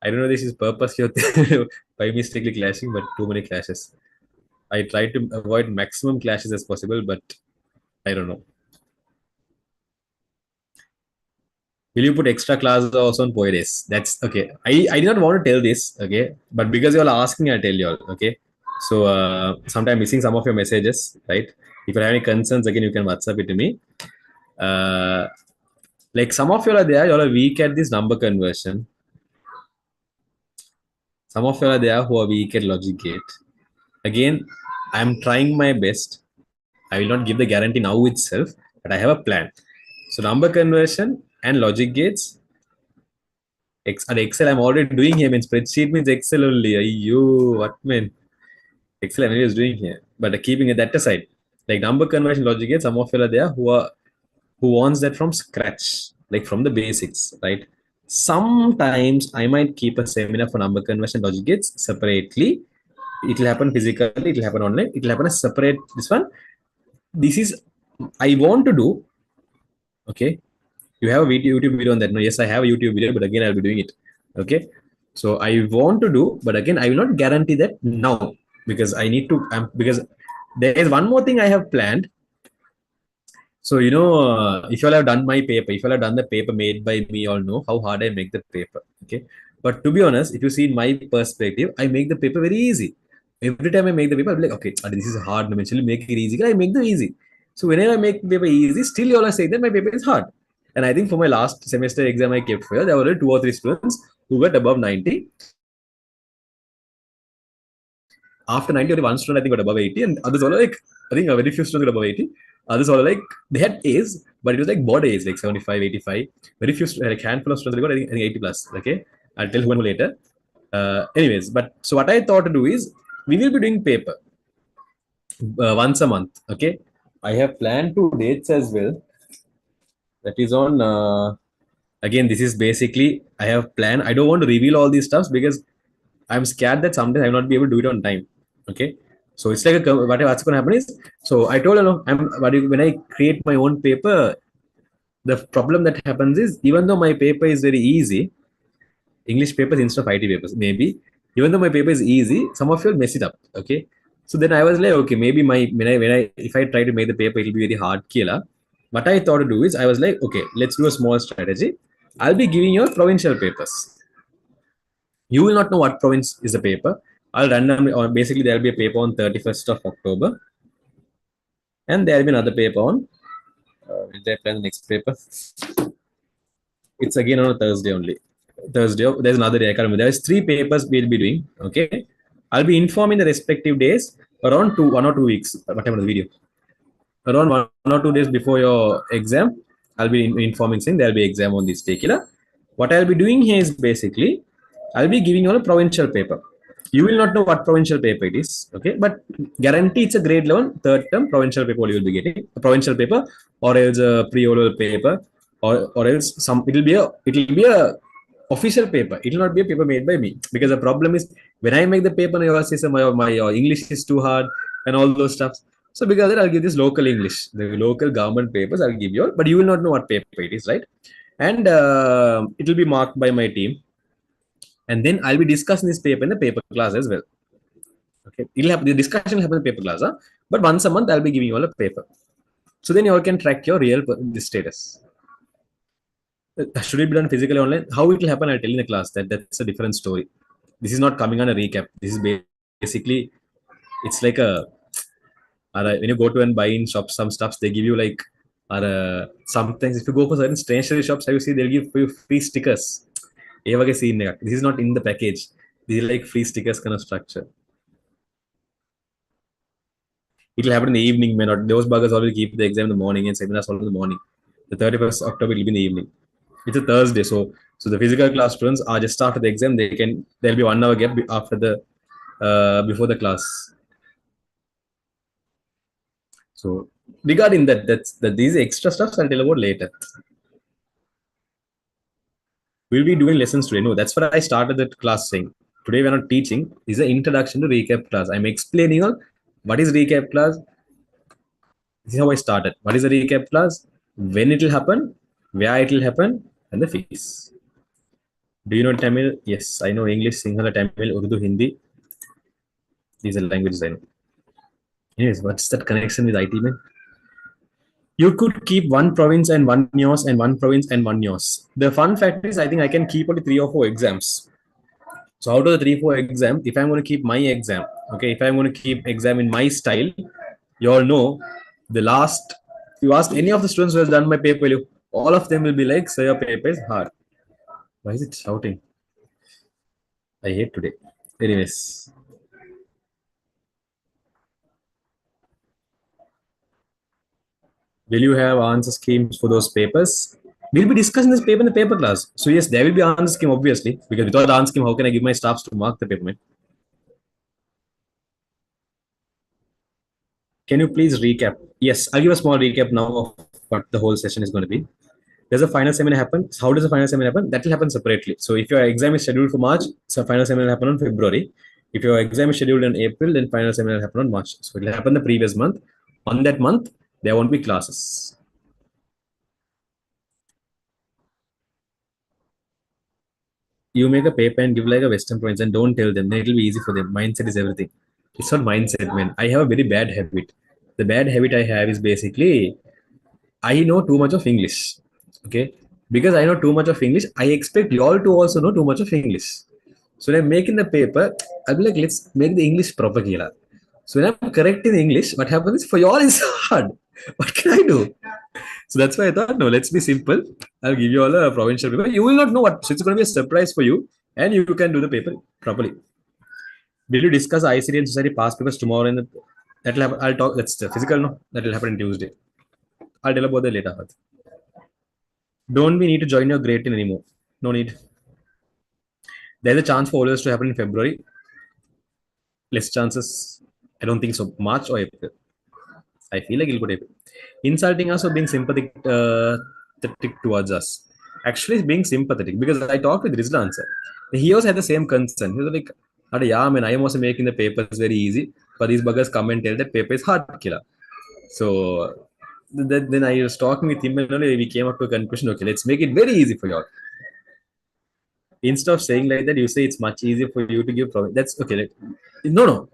I don't know this is purpose here by mistakenly clashing, but too many clashes. I try to avoid maximum clashes as possible, but I don't know. Will you put extra classes also on POE days? That's okay. I did not want to tell this, okay, but because you all are asking, I'll tell you all, okay. So sometime missing some of your messages, right? If you have any concerns, again, you can WhatsApp it to me. Uh, like some of you are there, you all are weak at this number conversion. Some of you are there who are weak at logic gate. Again, I'm trying my best. I will not give the guarantee now itself, but I have a plan. So number conversion and logic gates. Excel, I'm already doing here. I mean, spreadsheet means Excel only. You what man? Excel I'm always doing here. But keeping it that aside, like number conversion logic gates, some of you are there who wants that from scratch, like from the basics, right? Sometimes I might keep a seminar for number conversion logic gates separately. It will happen physically, it will happen online, it will happen as separate. This one, this is I want to do. Okay, you have a YouTube video on that. No, yes, I have a YouTube video, but again, I'll be doing it. Okay, so I want to do, but again, I will not guarantee that now because I need to. Because there is one more thing I have planned. So if you all have done my paper, if you all have done the paper made by me, you all know how hard I make the paper. Okay, but to be honest, if you see my perspective, I make the paper very easy. Every time I make the paper, I'm like, okay, this is hard. Eventually, make it easy. I make them easy. So whenever I make the paper easy, still you all are saying that my paper is hard. And I think for my last semester exam I kept for, there were 2 or 3 students who got above 90. After 90, only one student I think got above 80, and others all like, I think a very few students got above 80. Others all like, they had A's, but it was like board A's, like 75, 85. Very few, like handful of students got, I think 80 plus. Okay, I'll tell who later. Anyways, but so what I thought to do is, we will be doing paper once a month. Okay, I have planned 2 dates as well. That is on. Again, this is basically I have planned. I don't want to reveal all these stuffs because I'm scared that sometimes I will not be able to do it on time. Okay, so it's like what's going to happen is, so I told you, when I create my own paper, the problem that happens is, even though my paper is very easy, English papers instead of IT papers, maybe, even though my paper is easy, some of you will mess it up. Okay, so then I was like, okay, maybe when I if I try to make the paper, it'll be very hard killer. What I thought to do is, I was like, okay, let's do a small strategy. I'll be giving you provincial papers. You will not know what province is the paper. I'll randomly, or basically, there'll be a paper on 31st of October, and there'll be another paper on. Will they plan the next paper? It's again on a Thursday only. Thursday. There's another day. I can't remember. There's 3 papers we'll be doing. Okay, I'll be informing the respective days around 1 or 2 weeks. Whatever the video. Around 1 or 2 days before your exam, I'll be informing saying there'll be exam on this particular. What I'll be doing here is basically, I'll be giving you all a provincial paper. You will not know what provincial paper it is, okay? But guarantee it's a grade 11 third term provincial paper you will be getting. A provincial paper, or else a pre-oral paper, or else it'll be a official paper. It will not be a paper made by me, because the problem is, when I make the paper, my English is too hard and all those stuff. So because of that, I'll give this local English, the local government papers. I'll give you all, but you will not know what paper it is, right? And it will be marked by my team, and then I'll be discussing this paper in the paper class as well. Okay, it'll happen. The discussion will happen in the paper class, huh? But once a month, I'll be giving you all a paper. So then you all can track your real status. Should it be done physically online? How it will happen, I'll tell you in the class. That's a different story. This is not coming on a recap. This is basically, it's like when you go to and buy in shops some stuffs, they give you like, sometimes if you go for certain stationery shops, have you see they'll give you free stickers. A వගේ scene this is not in the package. These are like free stickers kind of structure. It'll happen in the evening, may not. Those buggers always keep the exam in the morning and seminars all in the morning. The 31st October will be in the evening. It's a Thursday, so the physical class students are just after the exam. There'll be 1 hour gap after the before the class. So regarding that these extra stuffs I'll tell about later. We'll be doing lessons today. No, that's what I started the class saying. Today we're not teaching. This is an introduction to recap class. I'm explaining on what is recap class. This is how I started. What is a recap class? When it will happen, where it will happen, and the fees. Do you know Tamil? Yes, I know English, Sinhala, Tamil, Urdu, Hindi. These are languages I know. Anyways, what's that connection with IT, man? You could keep one province and one yours and one province and one yours. The fun fact is, I think I can keep only 3 or 4 exams. So out of the 3 4 exam, if I'm going to keep my exam, okay, if I'm going to keep exam in my style, you all know the last. If you ask any of the students who has done my paper, all of them will be like, "Sir, your paper is hard." Why is it shouting? I hate today. Anyways, will you have answer schemes for those papers? We'll be discussing this paper in the paper class. So yes, there will be answer scheme obviously because without answer scheme, how can I give my staffs to mark the paper? Man? Can you please recap? Yes, I'll give a small recap now of what the whole session is going to be. There's a final seminar happen. How does the final seminar happen? That will happen separately. So if your exam is scheduled for March, so final seminar will happen on February. If your exam is scheduled in April, then final seminar will happen on March. So it will happen the previous month. On that month, there won't be classes. You make a paper and give like a Western points and don't tell them. Then it will be easy for them. Mindset is everything. It's not mindset, man. I have a very bad habit. The bad habit I have is basically I know too much of English. Okay. Because I know too much of English, I expect you all to also know too much of English. So when I'm making the paper, I'll be like, let's make the English proper here. So when I'm correcting English, what happens is for you all it's hard. What can I do? So that's why I thought, no, let's be simple. I'll give you all a provincial paper. You will not know what. So it's going to be a surprise for you, and you can do the paper properly. Will you discuss ICT and society past papers tomorrow? That'll happen. I'll talk. That's the physical. No, that will happen on Tuesday. I'll tell about that later. Don't we need to join your grade 10 anymore? No need. There's a chance for all this to happen in February. Less chances. I don't think so. March or April. I feel like it'll go to April. Insulting us or being sympathetic towards us. Actually, being sympathetic because I talked with Rizla answer. He also had the same concern. He was like, yeah, man, I am also making the papers very easy. But these buggers come and tell that paper is hard killer. So then I was talking with him and we came up to a conclusion. Okay, let's make it very easy for you all. Instead of saying like that, you say it's much easier for you to give. That's okay. No.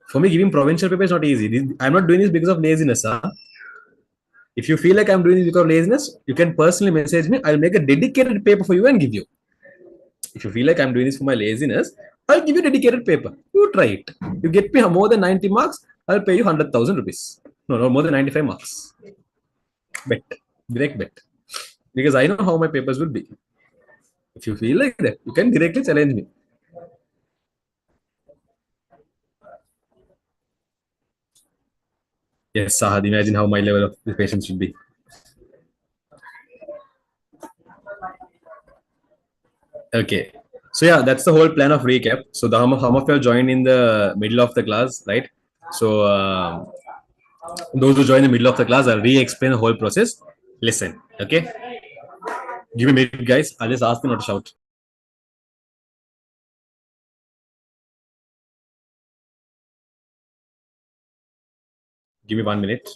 For me, giving provincial paper is not easy. I'm not doing this because of laziness. Huh? If you feel like I'm doing this because of laziness, you can personally message me. I'll make a dedicated paper for you and give you. If you feel like I'm doing this for my laziness, I'll give you dedicated paper. You try it. You get me more than 90 marks, I'll pay you 100,000 rupees. No, more than 95 marks. Bet. Direct bet. Because I know how my papers will be. If you feel like that, you can directly challenge me. Yes, Sahad, imagine how my level of patience should be. Okay. So yeah, that's the whole plan of recap. So the how of you all joined in the middle of the class, right? So those who join in the middle of the class, I'll re-explain the whole process. Listen, okay? Give me a minute, guys. I'll just ask them not to shout. Give me 1 minute.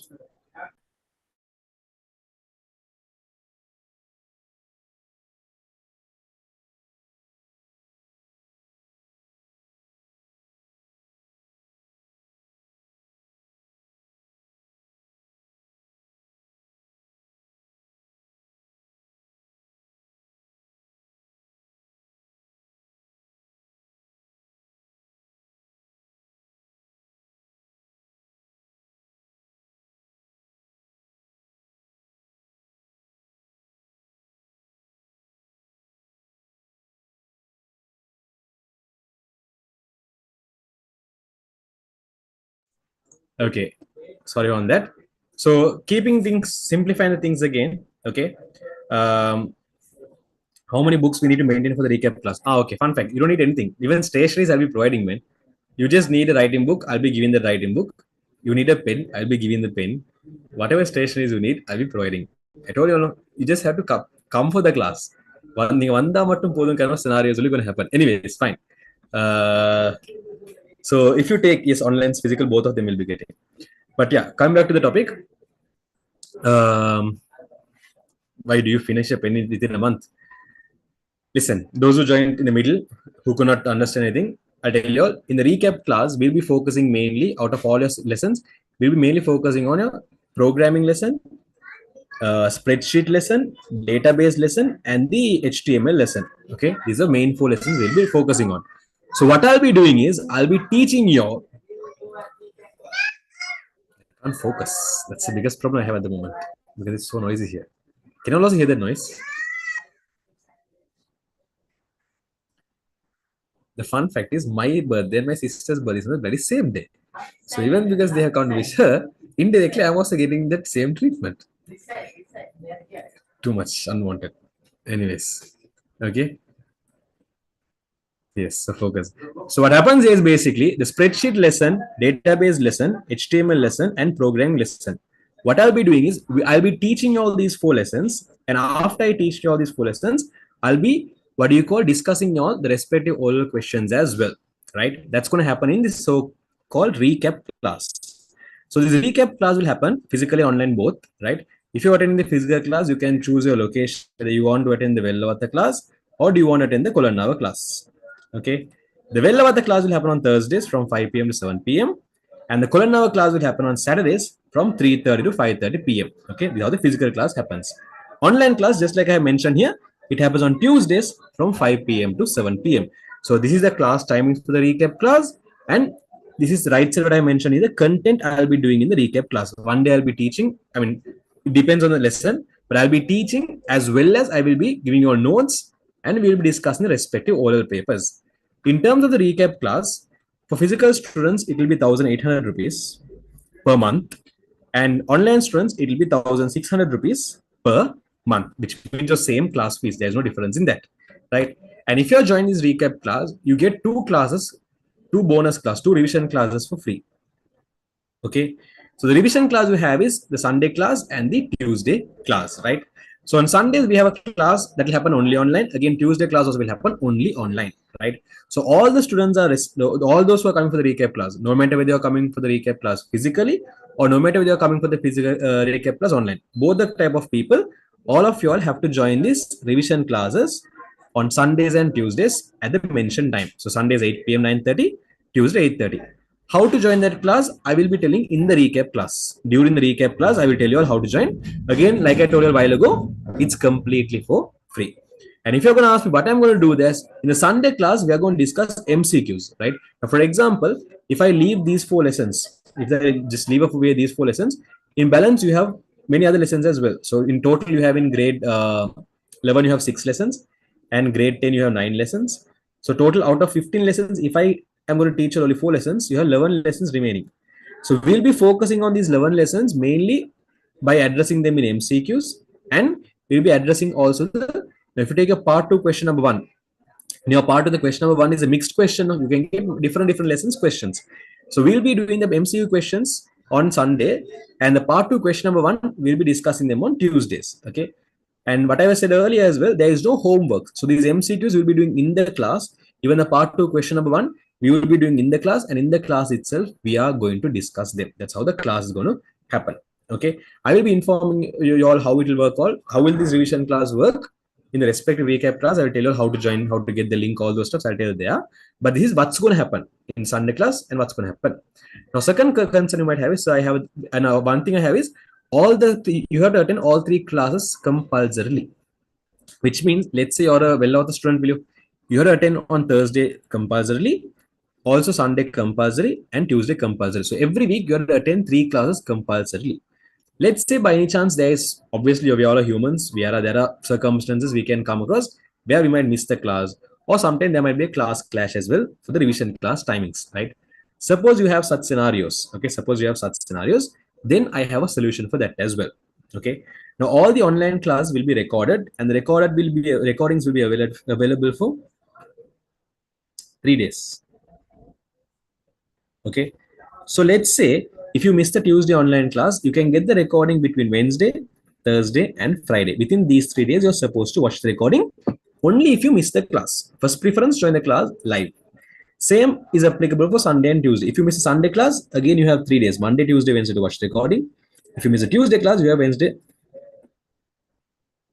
Okay, sorry on that. So keeping things, simplifying the things again. Okay, um, how many books we need to maintain for the recap class? Ah, okay. Fun fact: you don't need anything. Even stationaries I'll be providing, man. You just need a writing book. I'll be giving the writing book. You need a pen. I'll be giving the pen. Whatever stationaries you need, I'll be providing. I told you, no, you just have to come for the class. One மட்டும் போதும் kind of scenario is only going to happen. Anyways, fine. Uh, so if you take yes online physical, both of them will be getting. But yeah, coming back to the topic. Um, why do you finish a pen within a month? Listen, those who joined in the middle, who could not understand anything, I'll tell you all, in the recap class, we'll be focusing mainly, out of all your lessons, we'll be mainly focusing on your programming lesson, spreadsheet lesson, database lesson, and the HTML lesson. Okay, these are main four lessons we'll be focusing on. So what I'll be doing is, I'll be teaching you. I can't focus. That's the biggest problem I have at the moment, because it's so noisy here. Can you also hear that noise? The fun fact is, my birthday and my sister's birthday is on the very same day. So even because they have can't wish her, indirectly I'm also getting that same treatment. Too much unwanted. Anyways, okay. Yes, so focus. So what happens is basically the spreadsheet lesson, database lesson, HTML lesson, and programming lesson. What I'll be doing is I'll be teaching you all these four lessons, and after I teach you all these four lessons, I'll be what do you call discussing all the respective oral questions as well, right? That's going to happen in this so-called recap class. So this recap class will happen physically, online, both, right? If you're attending the physical class, you can choose your location whether you want to attend the Vellavata class or do you want to attend the Kolannava class. Okay. The Vellavata class will happen on Thursdays from 5 p.m. to 7 p.m. And the Kolannava class will happen on Saturdays from 3:30 to 5:30 p.m. Okay, this is how the physical class happens. Online class, just like I mentioned here, it happens on Tuesdays from 5 p.m. to 7 p.m. So this is the class timings for the recap class, and this is the right side what I mentioned is the content I'll be doing in the recap class. One day I'll be teaching. I mean, it depends on the lesson, but I'll be teaching as well as I will be giving you all notes and we will be discussing the respective oral papers. In terms of the recap class, for physical students, it will be 1,800 rupees per month, and online students, it will be 1,600 rupees per month, which means the same class fees. There's no difference in that, right? And if you're joining this recap class, you get two classes, two bonus class, two revision classes for free. Okay, so the revision class we have is the Sunday class and the Tuesday class, right? So on Sundays we have a class that will happen only online. Again, Tuesday class also will happen only online, right? So all the students are all those who are coming for the recap class, no matter whether you're coming for the recap class physically or no matter whether you're coming for the physical recap class online, both the type of people, all of you all have to join these revision classes on Sundays and Tuesdays at the mentioned time. So Sundays 8 p.m. 9:30, Tuesday 8:30. How to join that class, I will be telling in the recap class. During the recap class, I will tell you all how to join. Again, like I told you a while ago, it's completely for free. And if you're going to ask me what I'm going to do this, in the Sunday class, we are going to discuss MCQs, right? Now, for example, if I leave these four lessons, if I just leave away these four lessons, in balance, you have many other lessons as well. So in total, you have in grade 11, you have 6 lessons, and grade 10, you have 9 lessons. So total out of 15 lessons, if I'm going to teach you only 4 lessons, you have 11 lessons remaining. So we'll be focusing on these 11 lessons mainly by addressing them in MCQs, and we'll be addressing also the, if you take a part 2 question number 1, your part of the question number 1 is a mixed question. You can get different lessons questions. So we'll be doing the MCQ questions on Sunday, and the part 2 question number 1, we'll be discussing them on Tuesdays. Okay. And what I said earlier as well, there is no homework. So these MCQs we'll be doing in the class. Even the part 2 question number 1, we will be doing in the class, and in the class itself, we are going to discuss them. That's how the class is going to happen. Okay. I will be informing you all how it will work. How will this revision class work? In the respective recap class, I will tell you how to join, how to get the link, all those stuff. I'll tell you there. But this is what's going to happen in Sunday class and what's going to happen. Now, second concern you might have is, so I have, and one thing I have is, you have to attend all 3 classes compulsorily, which means, let's say you're a well-out student, you have to attend on Thursday compulsorily, also Sunday compulsory, and Tuesday compulsory. So every week you have to attend 3 classes compulsorily. Let's say by any chance there is, obviously we are all humans, there are circumstances we can come across where we might miss the class, or sometimes there might be a class clash as well for the revision class timings, right? Suppose you have such scenarios. Okay, suppose you have such scenarios, then I have a solution for that as well. Okay. Now all the online class will be recorded, and the recordings will be available for 3 days. Okay. So let's say if you miss the Tuesday online class, you can get the recording between Wednesday, Thursday, and Friday. Within these 3 days, you're supposed to watch the recording. Only if you miss the class. First preference, join the class live. Same is applicable for Sunday and Tuesday. If you miss a Sunday class, again you have 3 days: Monday, Tuesday, Wednesday to watch the recording. If you miss a Tuesday class, you have Wednesday,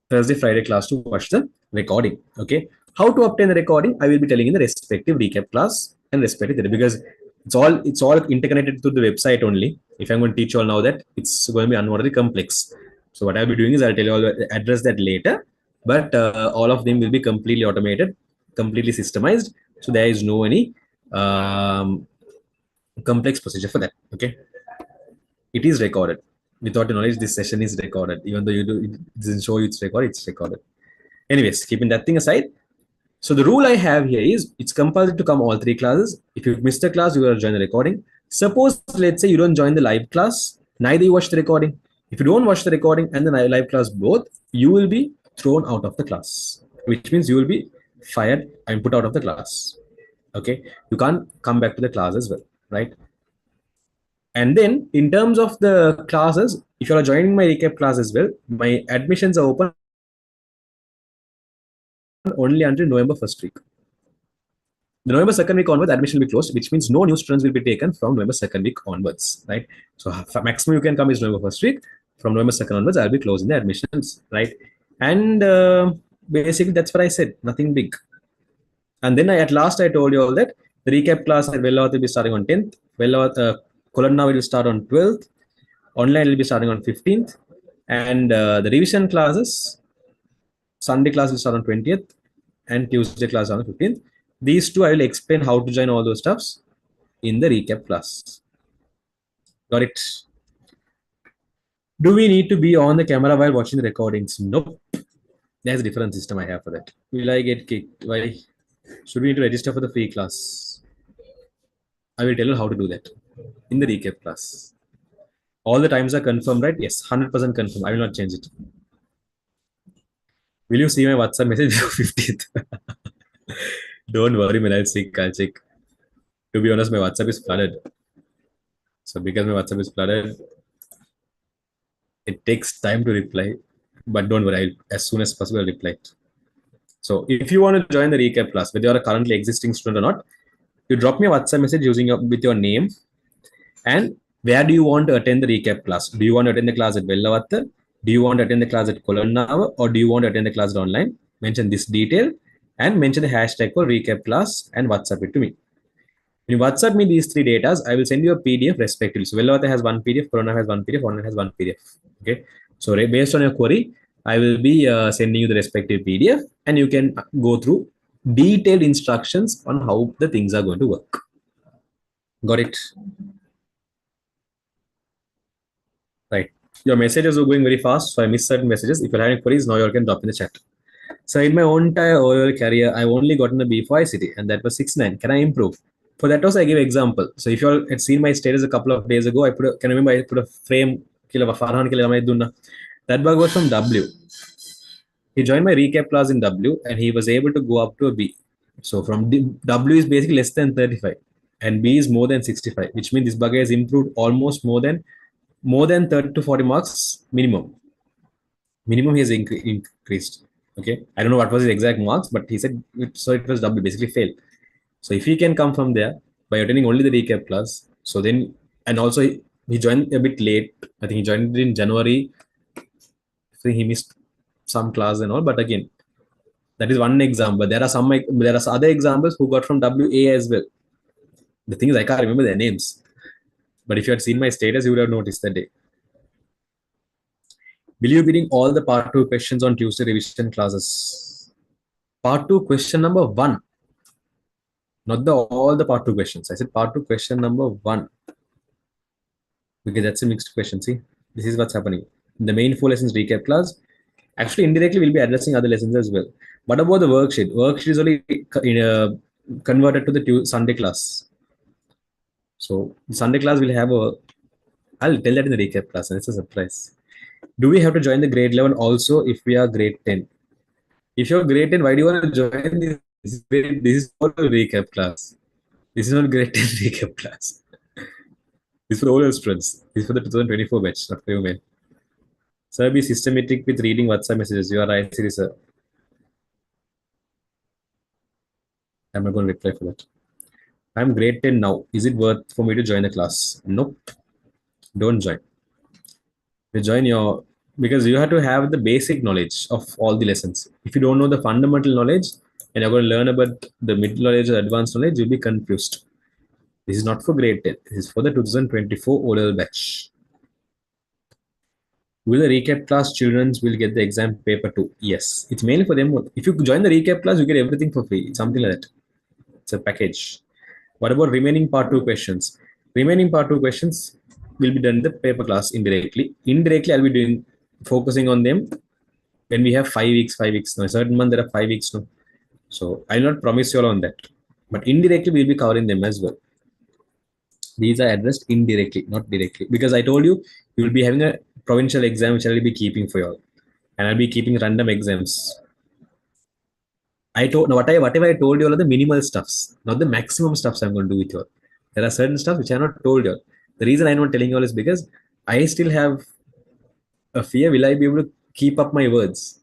Thursday, Friday class to watch the recording. Okay. How to obtain the recording? I will be telling in the respective recap class and respective because it's all interconnected to the website only. If I'm going to teach you all now that, it's going to be unworthy complex. So what I'll be doing is I'll tell you all address that later. But all of them will be completely automated, completely systemized. So there is no any complex procedure for that. Okay. It is recorded. Without your knowledge, this session is recorded. Even though it doesn't show you it's recorded, it's recorded. Anyways, keeping that thing aside, so the rule I have here is it's compulsory to come all 3 classes. If you miss the class, you will join the recording. Suppose, let's say you don't join the live class, neither you watch the recording. If you don't watch the recording and the live class both, you will be thrown out of the class, which means you will be fired and put out of the class. Okay, you can't come back to the class as well, right? And then in terms of the classes, if you are joining my recap class as well, my admissions are open only until November 1st week. The November 2nd week onwards, admission will be closed, which means no new students will be taken from November 2nd week onwards, right? So maximum you can come is November 1st week. From November 2nd onwards, I'll be closing the admissions, right? And basically, that's what I said, nothing big. And then at last, I told you all that the recap class at Vellavath will be starting on 10th. Kolonna will start on 12th. Online will be starting on 15th. And the revision classes, Sunday class will start on 20th and Tuesday class on the 15th. These two, I will explain how to join all those stuffs in the recap class. Got it? Do we need to be on the camera while watching the recordings? Nope. There's a different system I have for that. Will I get kicked? Why? Should we need to register for the free class? I will tell you how to do that in the recap class. All the times are confirmed, right? Yes, 100% confirmed. I will not change it. Will you see my WhatsApp message before 15th? Don't worry, man. I'll check. To be honest, my WhatsApp is flooded. So because my WhatsApp is flooded, it takes time to reply. But don't worry, as soon as possible, I'll reply it. So if you want to join the recap class, whether you're a currently existing student or not, you drop me a WhatsApp message with your name and where do you want to attend the recap class? Do you want to attend the class at Vellavath? Do you want to attend the class at Kolonna? Or do you want to attend the class online? Mention this detail and mention the hashtag for recap class and WhatsApp it to me. When you WhatsApp me these 3 datas, I will send you a PDF respectively. So Vellavath has one PDF, Kolonna has one PDF, online has one PDF. Okay. So based on your query, I will be sending you the respective PDF and you can go through detailed instructions on how the things are going to work. Got it? Right. Your messages are going very fast, so I missed certain messages. If you're having queries, now you can drop in the chat. So in my entire overall career, I've only gotten a B for ICT, and that was 6.9. Can I improve? For that also, I give example. So if you all had seen my status a couple of days ago, I put a frame that bug was from W. He joined my recap class in W, and he was able to go up to a B. So from W is basically less than 35, and B is more than 65, which means this bug has improved almost more than 30 to 40 marks minimum. Minimum he has increased. Okay, I don't know what was his exact marks, but he said so it was W, basically fail. So if he can come from there by attending only the recap class, so then and also he joined a bit late. I think he joined in January. So he missed some class and all, but again, that is one example. There are other examples who got from WA as well. The thing is, I can't remember their names. But if you had seen my status, you would have noticed that day. Will you be doing all the part 2 questions on Tuesday revision classes? Part 2 question number 1. Not all the part 2 questions. I said part 2 question number 1. Because that's a mixed question. See, this is what's happening. The main 4 lessons recap class. Actually, indirectly, we'll be addressing other lessons as well. What about the worksheet? Worksheet is only converted to the Sunday class. So Sunday class will have a, I'll tell that in the recap class, and it's a surprise. Do we have to join the grade 11 also if we are grade 10? If you're grade 10, why do you want to join this? This is not a recap class. This is not grade 10 recap class. This is for all your students. This is for the 2024 batch, not for you, man. Sir, be systematic with reading WhatsApp messages. You are right, sir. I'm not going to reply for that. I'm grade 10 now. Is it worth for me to join the class? Nope. Don't join. You join your, because you have to have the basic knowledge of all the lessons. If you don't know the fundamental knowledge and you're going to learn about the mid knowledge or advanced knowledge, you'll be confused. This is not for grade 10. This is for the 2024 O-level batch. Will the recap class children will get the exam paper too? Yes. It's mainly for them. If you join the recap class, you get everything for free. Something like that. It's a package. What about remaining part 2 questions? Remaining part 2 questions will be done in the paper class indirectly. Indirectly, I'll be doing focusing on them when we have 5 weeks, 5 weeks. Now, a certain month there are 5 weeks now. So I'll not promise you all on that. But indirectly, we'll be covering them as well. These are addressed indirectly, not directly. Because I told you, you will be having a provincial exam which I'll be keeping for you all. And I'll be keeping random exams. I told whatever I told you all are the minimal stuffs, not the maximum stuffs I'm going to do with you all. There are certain stuff which I not told you all. The reason I'm not telling you all is because I still have a fear. Will I be able to keep up my words?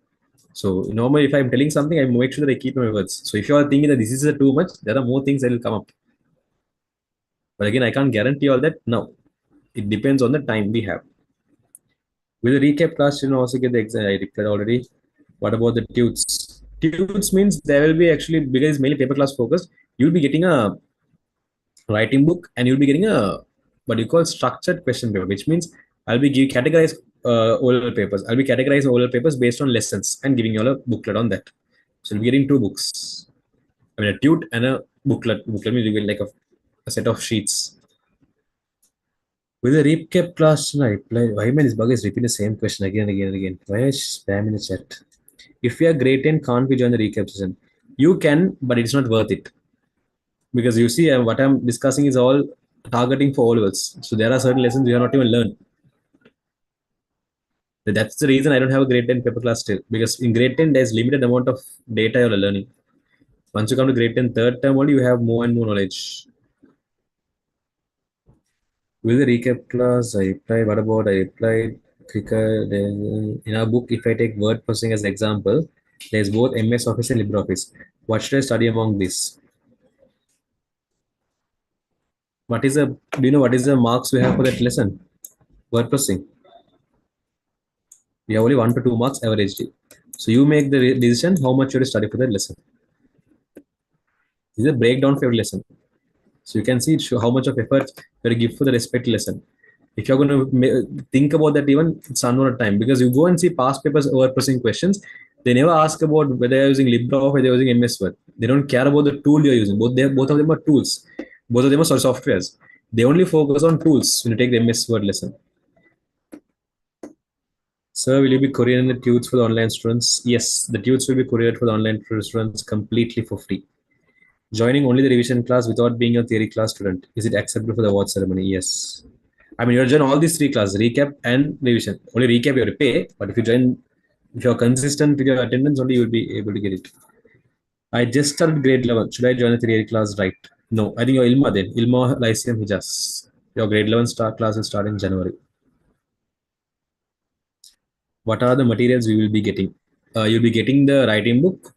So normally, if I'm telling something, I make sure that I keep my words. So if you are thinking that this is too much, there are more things that will come up. But again, I can't guarantee all that. No, it depends on the time we have. Will the recap class you know also get the exam? I replied already. What about the tudes? Tudes means there will be actually because it's mainly paper class focused. You'll be getting a writing book and you'll be getting a what you call structured question paper, which means I'll be categorize oral papers. I'll be categorizing oral papers based on lessons and giving you all a booklet on that. So you'll be getting two books. I mean a tute and a booklet. Booklet means you get like a set of sheets. With a recap class tonight, like, why man this bug is repeating the same question again and again and again? Why is spam in the chat? If we are grade 10, can't we join the recap session? You can, but it's not worth it. Because you see, what I'm discussing is all targeting for all levels. So there are certain lessons you have not even learned. That's the reason I don't have a grade 10 paper class still. Because in grade 10, there's limited amount of data you're learning. Once you come to grade 10, third term only, you have more and more knowledge. With the recap class, I replied, what about I replied quicker in our book, if I take word processing as an example, there's both MS Office and LibreOffice. What should I study among these? What is the do you know what is the marks we have for that lesson? Word processing. We have only 1 to 2 marks averagely. So you make the decision how much you have to study for that lesson. This is a breakdown for every lesson. So you can see how much of effort you give for the respective lesson. If you're going to think about that, even it's unknown time because you go and see past papers over processing questions. They never ask about whether you're using LibreOffice or whether you're using MS Word. They don't care about the tool you're using. Both of them are tools. Both of them are softwares. They only focus on tools when you take the MS Word lesson. Sir, will you be couriering the tudes for the online students? Yes, the tudes will be couriered for the online students completely for free. Joining only the revision class without being a theory class student. Is it acceptable for the award ceremony? Yes. I mean, you'll join all these three classes, recap and revision. Only recap you have to pay, but if you're consistent with your attendance, only you'll be able to get it. I just started grade 11. Should I join the theory class right? No, I think you're Ilma then. Ilma Lyceum Hijaz. Your grade 11 class will start in January. What are the materials we will be getting? You'll be getting the writing book,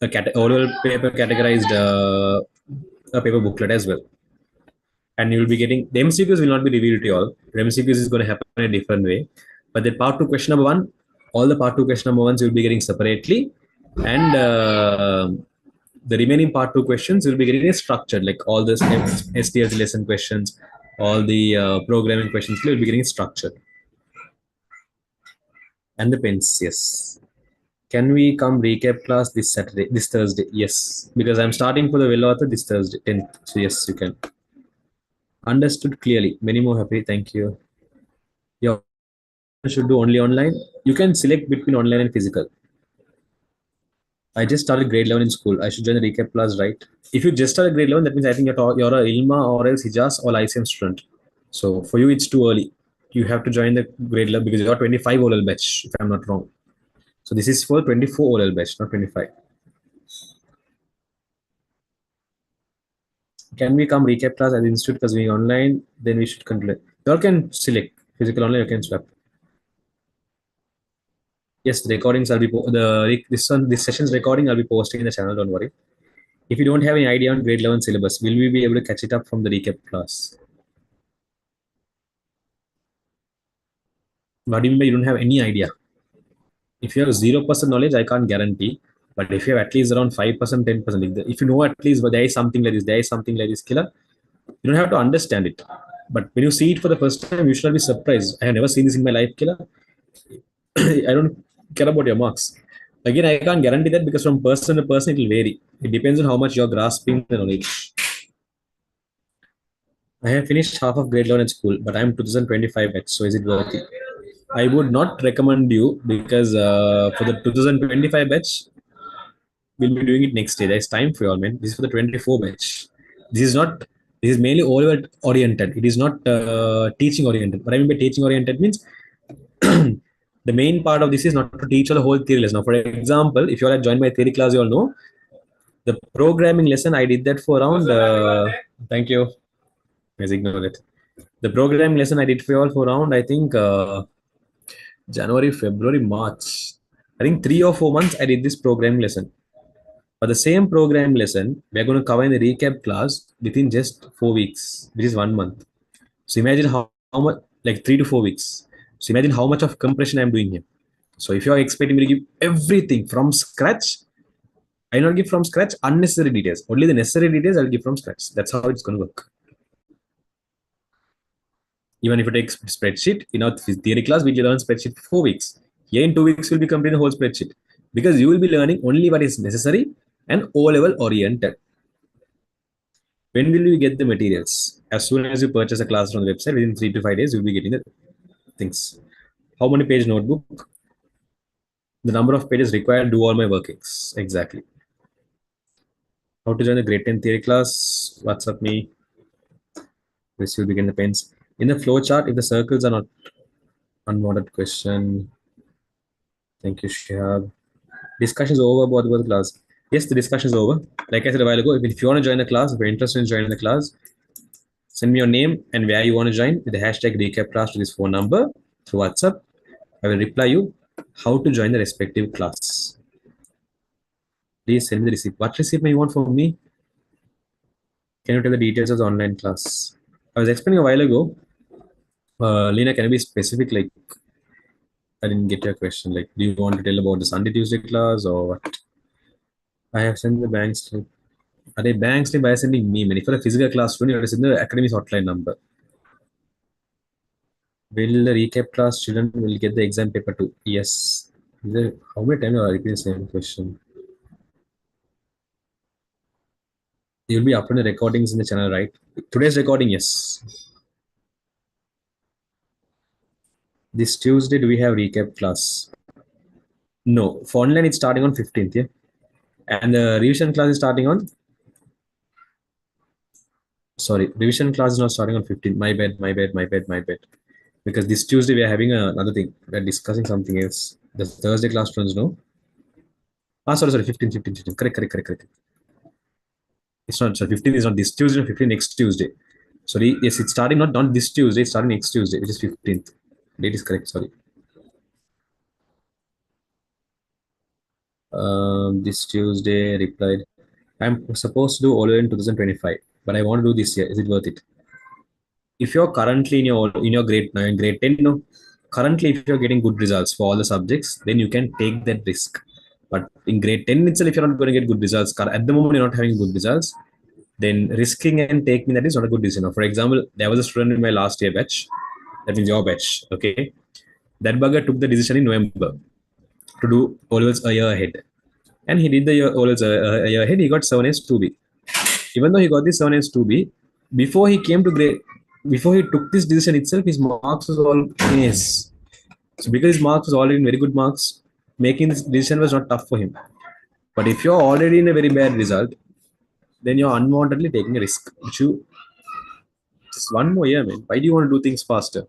a oral paper categorized a paper booklet as well. And you'll be getting the MCQs will not be revealed to you all. The MCQs is going to happen in a different way. But the part two question number one, all the part two question number ones you'll be getting separately. And the remaining part two questions you'll be getting a structured, like all the STLC lesson questions, all the programming questions, you'll be getting structured. And the pens, yes. Can we come recap class this Saturday, this Thursday? Yes, because I'm starting for the well author this Thursday, 10th. So yes, you can. Understood clearly. Many more happy. Thank you. Yeah, should do only online. You can select between online and physical. I just started grade 11 in school. I should join the recap class, right? If you just started grade 11, that means I think you're a Ilma or else Hijaz or ICM student. So for you, it's too early. You have to join the grade 11 because you're 25 OL batch, if I'm not wrong. So this is for 24 OL batch, not 25. Can we come recap class at the institute because we online? Then we should continue. You all can select physical online. You can swap. Yes, the recordings I'll be this session's recording I'll be posting in the channel. Don't worry. If you don't have any idea on grade 11 syllabus, will we be able to catch it up from the recap class? What do you mean by you don't have any idea? If you have 0% knowledge, I can't guarantee. But if you have at least around 5%, 10%, if you know at least there is something like this, there is something like this, killer, you don't have to understand it. But when you see it for the first time, you should be surprised. I have never seen this in my life, killer. I don't care about your marks. Again, I can't guarantee that because from person to person, it will vary. It depends on how much you're grasping the knowledge. I have finished half of grade 11 at school, but I'm 2025 batch, so is it worth it? I would not recommend you because for the 2025 batch, we'll be doing it next day. There's time for you all, man. This is for the 24 batch. This is not. This is mainly all oriented. It is not teaching oriented. What I mean by teaching oriented means the main part of this is not to teach you the whole theory lesson. Now, for example, if you all have joined my theory class, you all know the programming lesson. I did that for around. Thank you. Let's ignore that. The programming lesson I did for you all for around. I think January, February, March. I think 3 or 4 months I did this programming lesson. But the same program lesson, we're going to cover in the recap class within just 4 weeks, which is 1 month. So imagine how much, like 3 to 4 weeks. So imagine how much of compression I'm doing here. So if you're expecting me to give everything from scratch, I will not give from scratch unnecessary details. Only the necessary details I'll give from scratch. That's how it's going to work. Even if you take spreadsheet, in our theory class, we learn spreadsheet for 4 weeks. Here in 2 weeks, we'll be completing the whole spreadsheet because you will be learning only what is necessary and O level oriented. When will you get the materials? As soon as you purchase a class from the website, within 3 to 5 days, you'll be getting the things. How many page notebook? The number of pages required to do all my workings. Exactly. How to join the grade 10 theory class? WhatsApp me. This will begin the pens. In the flow chart, if the circles are not unwanted question. Thank you, Shihab. Discussion is over about the class. Yes, the discussion is over. Like I said a while ago, if you want to join the class, if you're interested in joining the class, send me your name and where you want to join with the hashtag recap class to this phone number through WhatsApp. I will reply you how to join the respective class. Please send me the receipt. What receipt may you want from me? Can you tell the details of the online class? I was explaining a while ago. Lena, can you be specific? Like, I didn't get your question. Like, do you want to tell about the Sunday, Tuesday class or what? I have sent the bank slip. Are they bank slip by sending me? And for a physical class student, you have to send the academy's hotline number. Will the recap class student will get the exam paper too? Yes. How many times are I repeating the same question? You'll be uploading the recordings in the channel, right? Today's recording, yes. This Tuesday, do we have recap class? No. For online, it's starting on 15th, yeah? And the revision class is starting on. Sorry, revision class is not starting on 15th. My bad, my bad, my bad, my bad. Because this Tuesday, we are having another thing. We're discussing something else. The Thursday class students, no? Sorry, 15, 15, 15. Correct, correct, correct, correct. It's not, sorry, 15 is not this Tuesday, 15 next Tuesday. Sorry, yes, it's starting not this Tuesday, it's starting next Tuesday, which is 15th. Date is correct, sorry. This Tuesday replied, I'm supposed to do all in 2025, but I want to do this year. Is it worth it? If you're currently in your grade 10, currently if you're getting good results for all the subjects, then you can take that risk. But in grade 10 itself, if you're not going to get good results, at the moment you're not having good results, then risking and taking that is not a good decision. For example, there was a student in my last year batch, that means your batch, okay? That bugger took the decision in November to do O-levels a year ahead. And he did the O-levels a year ahead, he got 7As 2B. Even though he got this 7As 2B, before he came to grade, before he took this decision itself, his marks was all in A's. So because his marks was already in very good marks, making this decision was not tough for him. But if you're already in a very bad result, then you're unwantedly taking a risk. Which you just one more year, man. Why do you want to do things faster?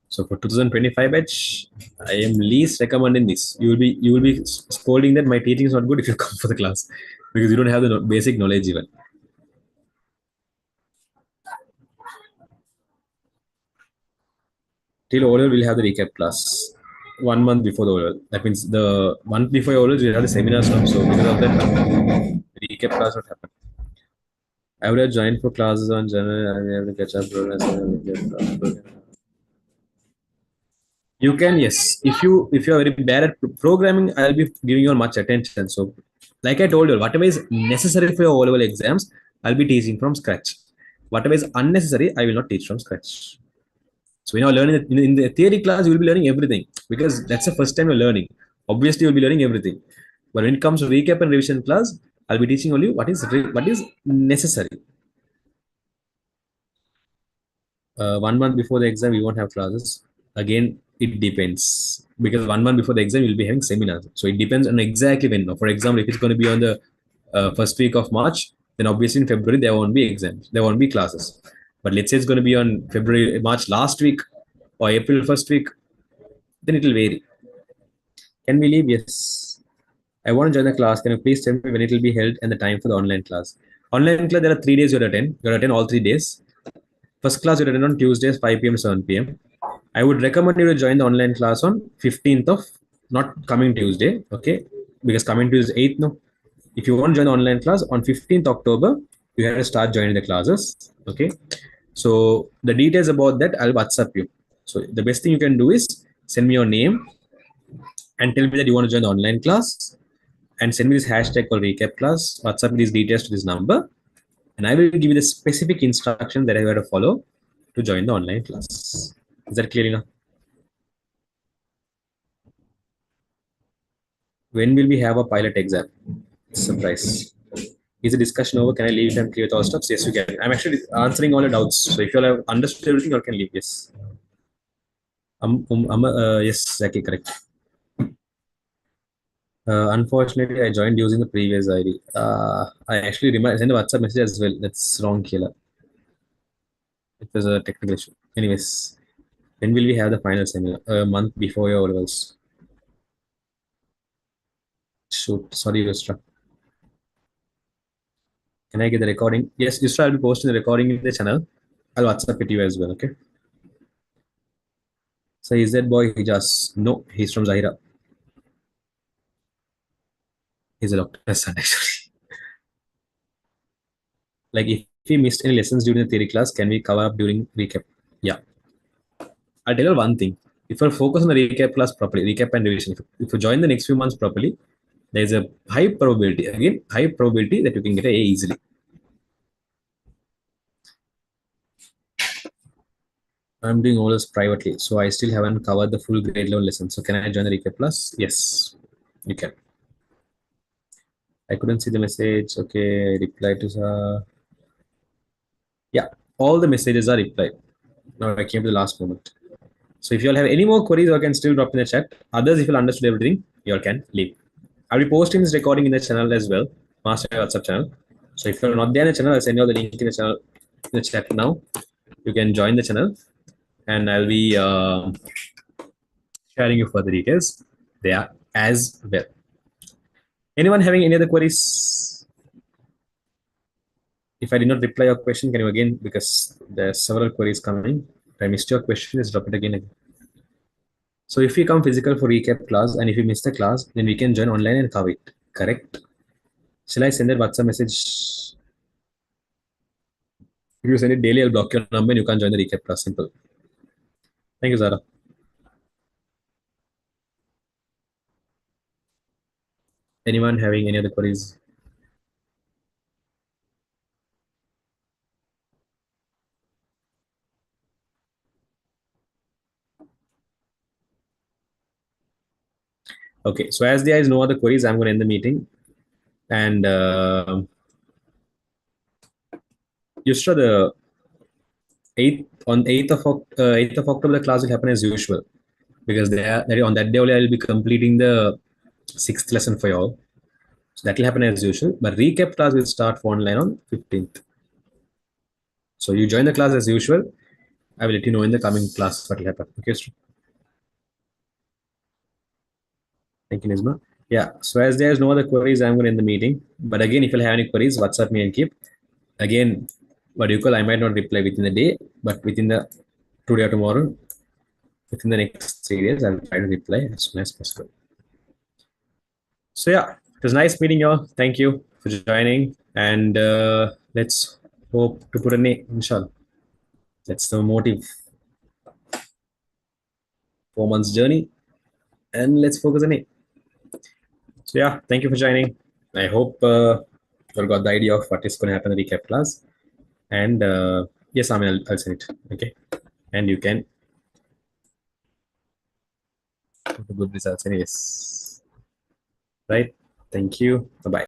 So for 2025 batch, I am least recommending this. You will be scolding that my teaching is not good if you come for the class because you don't have the basic knowledge even. Till O-level, we'll have the recap class 1 month before the O-level. That means the month before O-level, we'll have the seminars now. So because of that, recap class would happen. I would have joined for classes on general and we have to catch up progress. You can, yes. If you are very bad at programming, I'll be giving you much attention. So like I told you, whatever is necessary for your O-level exams, I'll be teaching from scratch. Whatever is unnecessary, I will not teach from scratch. So when you're learning in the theory class, you will be learning everything because that's the first time you're learning. Obviously, you'll be learning everything. But when it comes to recap and revision class, I'll be teaching only what is necessary. 1 month before the exam, we won't have classes. Again, it depends because 1 month before the exam, we'll be having seminars. So it depends on exactly when. For example, if it's going to be on the first week of March, then obviously in February there won't be exams, there won't be classes. But let's say it's going to be on March last week or April first week, then it will vary. Can we leave? Yes. I want to join the class. Can you please tell me when it will be held and the time for the online class? Online class, there are 3 days you attend. You attend all 3 days. First class you attend on Tuesdays, 5 p.m. to 7 p.m. I would recommend you to join the online class on 15th of, not coming Tuesday, okay? Because coming Tuesday is 8th, no. If you want to join the online class on 15th October, you have to start joining the classes, okay? So the details about that, I'll WhatsApp you. So the best thing you can do is send me your name and tell me that you want to join the online class and send me this hashtag called recap class, WhatsApp me these details to this number, and I will give you the specific instruction that I have to follow to join the online class. Is that clear enough? When will we have a pilot exam? Surprise. Is the discussion over? Can I leave and clear with all stuff? Yes, you can. I'm actually answering all your doubts. So if you all have understood everything, you all can leave. Yes. Yes, exactly correct. Unfortunately, I joined using the previous ID. I actually sent a WhatsApp message as well. That's wrong, killer. It was a technical issue. Anyways, when will we have the final seminar? A month before your levels. Shoot, sorry, Yusra. Can I get the recording? Yes, Yusra, I'll be posting the recording in the channel. I'll WhatsApp it to you as well, okay? So is that boy Hijaz? No, he's from Zahira. He's a doctor's son, actually. Like, if we missed any lessons during the theory class, can we cover up during recap? Yeah. I'll tell you one thing. If you focus on the recap class properly, recap and revision, if you join the next few months properly, there's a high probability, again, high probability that you can get a A easily. I'm doing all this privately, so I still haven't covered the full grade level lesson. So can I join the recap class? Yes, you can. I couldn't see the message. Okay, reply to yeah, all the messages are replied. Now I came to the last moment. So if you all have any more queries, you can still drop in the chat. Others, if you understood everything, you all can leave. I'll be posting this recording in the channel as well, Master WhatsApp channel. So if you're not there in the channel, I'll send you all the link in the channel in the chat now. You can join the channel, and I'll be sharing you further details there as well. Anyone having any other queries? If I did not reply your question, can you again, because there are several queries coming. If I missed your question, just drop it again. So if you come physical for recap class and if you miss the class, then we can join online and cover it. Correct? Shall I send that WhatsApp message? If you send it daily, I'll block your number and you can join the recap class. Simple. Thank you, Zara. Anyone having any other queries? Okay, so as there is no other queries, I'm going to end the meeting. And Yusra, the 8th of October, the class will happen as usual because on that day only I will be completing the sixth lesson for you all. So that will happen as usual. But recap class will start for online on 15th. So you join the class as usual. I will let you know in the coming class what will happen. Okay, so thank you, Nizma. Yeah. So as there is no other queries, I'm going to end the meeting. But again, if you have any queries, WhatsApp me and keep. Again, what do you call? I might not reply within the day, but within the today or tomorrow, within the next 3 days, I'll try to reply as soon as possible. So yeah, it was nice meeting you all. Thank you for joining, and let's hope to put a name. Inshallah, that's the motive. 4 months journey, and let's focus on it. So yeah, thank you for joining. I hope you got the idea of what is going to happen in the recap class. And yes, I mean, I'll send it. Okay, and you can put the good results anyways. Right. Thank you. Bye bye.